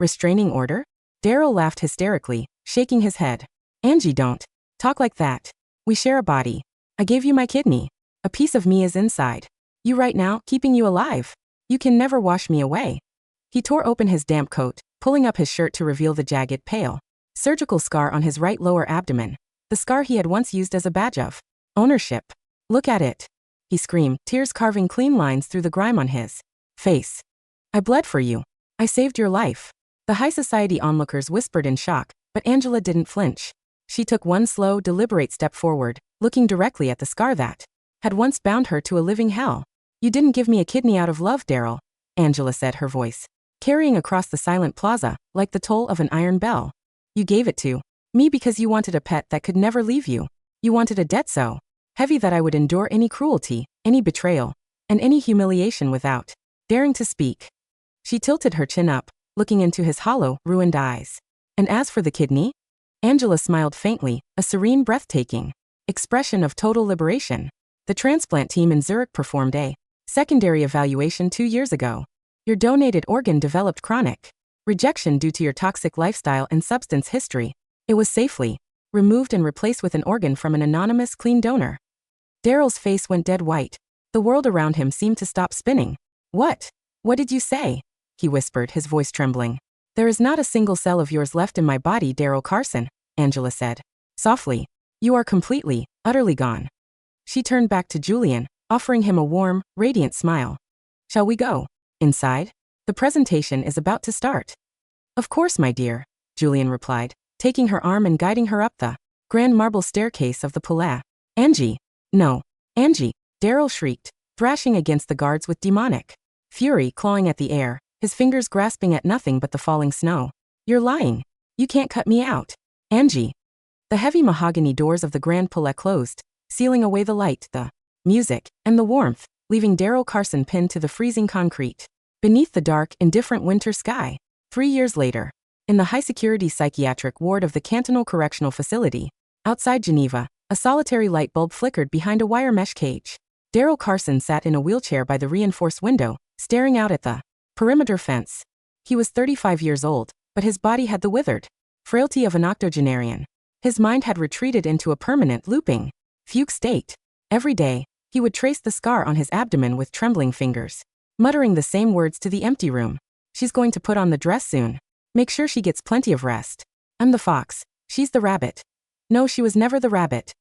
Restraining order? Daryl laughed hysterically, shaking his head. Angie, don't talk like that. We share a body. I gave you my kidney. A piece of me is inside you right now, keeping you alive. You can never wash me away. He tore open his damp coat, pulling up his shirt to reveal the jagged, pale, surgical scar on his right lower abdomen, the scar he had once used as a badge of ownership. Look at it, he screamed, tears carving clean lines through the grime on his face. I bled for you. I saved your life. The high society onlookers whispered in shock, but Angela didn't flinch. She took one slow, deliberate step forward, looking directly at the scar that had once bound her to a living hell. You didn't give me a kidney out of love, Daryl, Angela said, her voice carrying across the silent plaza like the toll of an iron bell. You gave it to me because you wanted a pet that could never leave you. You wanted a debt so heavy that I would endure any cruelty, any betrayal, and any humiliation without daring to speak. She tilted her chin up, looking into his hollow, ruined eyes. And as for the kidney? Angela smiled faintly, a serene, breathtaking expression of total liberation. The transplant team in Zurich performed a secondary evaluation 2 years ago. Your donated organ developed chronic rejection due to your toxic lifestyle and substance history. It was safely removed and replaced with an organ from an anonymous, clean donor. Daryl's face went dead white. The world around him seemed to stop spinning. What? What did you say? He whispered, his voice trembling. There is not a single cell of yours left in my body, Daryl Carson, Angela said softly. You are completely, utterly gone. She turned back to Julian, offering him a warm, radiant smile. Shall we go inside? The presentation is about to start. Of course, my dear, Julian replied, taking her arm and guiding her up the grand marble staircase of the Palais. Angie! No. Angie! Daryl shrieked, thrashing against the guards with demonic fury, clawing at the air, his fingers grasping at nothing but the falling snow. You're lying. You can't cut me out. Angie! The heavy mahogany doors of the Grand Palais closed, sealing away the light, the music, and the warmth, leaving Daryl Carson pinned to the freezing concrete. Beneath the dark, indifferent winter sky. 3 years later, in the high-security psychiatric ward of the Cantonal Correctional Facility, outside Geneva, a solitary light bulb flickered behind a wire mesh cage. Daryl Carson sat in a wheelchair by the reinforced window, staring out at the perimeter fence. He was 35 years old, but his body had the withered frailty of an octogenarian. His mind had retreated into a permanent, looping fugue state. Every day, he would trace the scar on his abdomen with trembling fingers, muttering the same words to the empty room. She's going to put on the dress soon. Make sure she gets plenty of rest. I'm the fox. She's the rabbit. No, she was never the rabbit.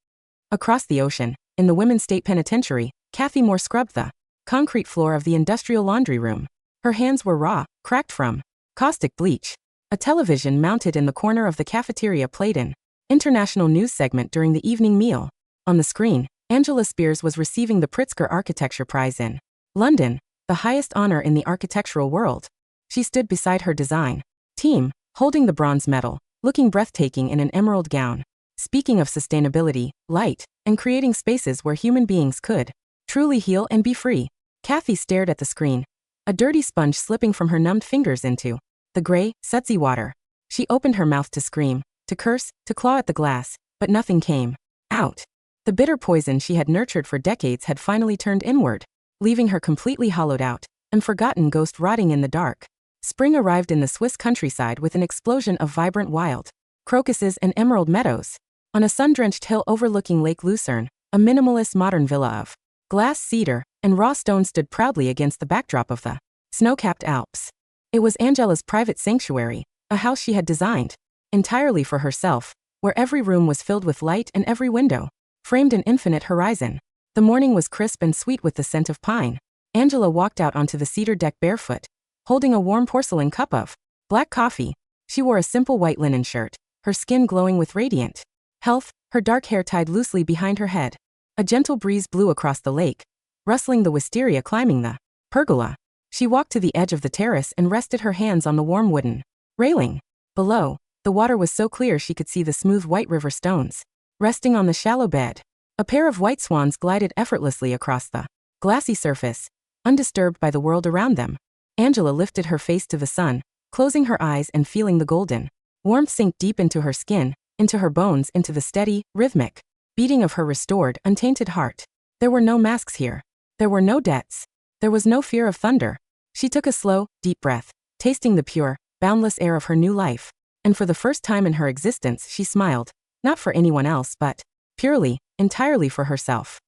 Across the ocean, in the Women's State Penitentiary, Kathy Moore scrubbed the concrete floor of the industrial laundry room. Her hands were raw, cracked from caustic bleach. A television mounted in the corner of the cafeteria played an international news segment during the evening meal. On the screen, Angela Spears was receiving the Pritzker Architecture Prize in London, the highest honor in the architectural world. She stood beside her design team, holding the bronze medal, looking breathtaking in an emerald gown. Speaking of sustainability, light, and creating spaces where human beings could truly heal and be free, Kathy stared at the screen, a dirty sponge slipping from her numbed fingers into the gray, sudsy water. She opened her mouth to scream, to curse, to claw at the glass, but nothing came out. The bitter poison she had nurtured for decades had finally turned inward, leaving her completely hollowed out and forgotten, ghost rotting in the dark. Spring arrived in the Swiss countryside with an explosion of vibrant wild crocuses and emerald meadows. On a sun-drenched hill overlooking Lake Lucerne, a minimalist modern villa of glass, cedar, and raw stone stood proudly against the backdrop of the snow-capped Alps. It was Angela's private sanctuary, a house she had designed entirely for herself, where every room was filled with light and every window framed an infinite horizon. The morning was crisp and sweet with the scent of pine. Angela walked out onto the cedar deck barefoot, holding a warm porcelain cup of black coffee. She wore a simple white linen shirt, her skin glowing with radiant health, her dark hair tied loosely behind her head. A gentle breeze blew across the lake, rustling the wisteria climbing the pergola. She walked to the edge of the terrace and rested her hands on the warm wooden railing. Below, the water was so clear she could see the smooth white river stones resting on the shallow bed. A pair of white swans glided effortlessly across the glassy surface, undisturbed by the world around them. Angela lifted her face to the sun, closing her eyes and feeling the golden warmth sink deep into her skin, into her bones, into the steady, rhythmic beating of her restored, untainted heart. There were no masks here. There were no debts. There was no fear of thunder. She took a slow, deep breath, tasting the pure, boundless air of her new life. And for the first time in her existence she smiled, not for anyone else but purely, entirely for herself.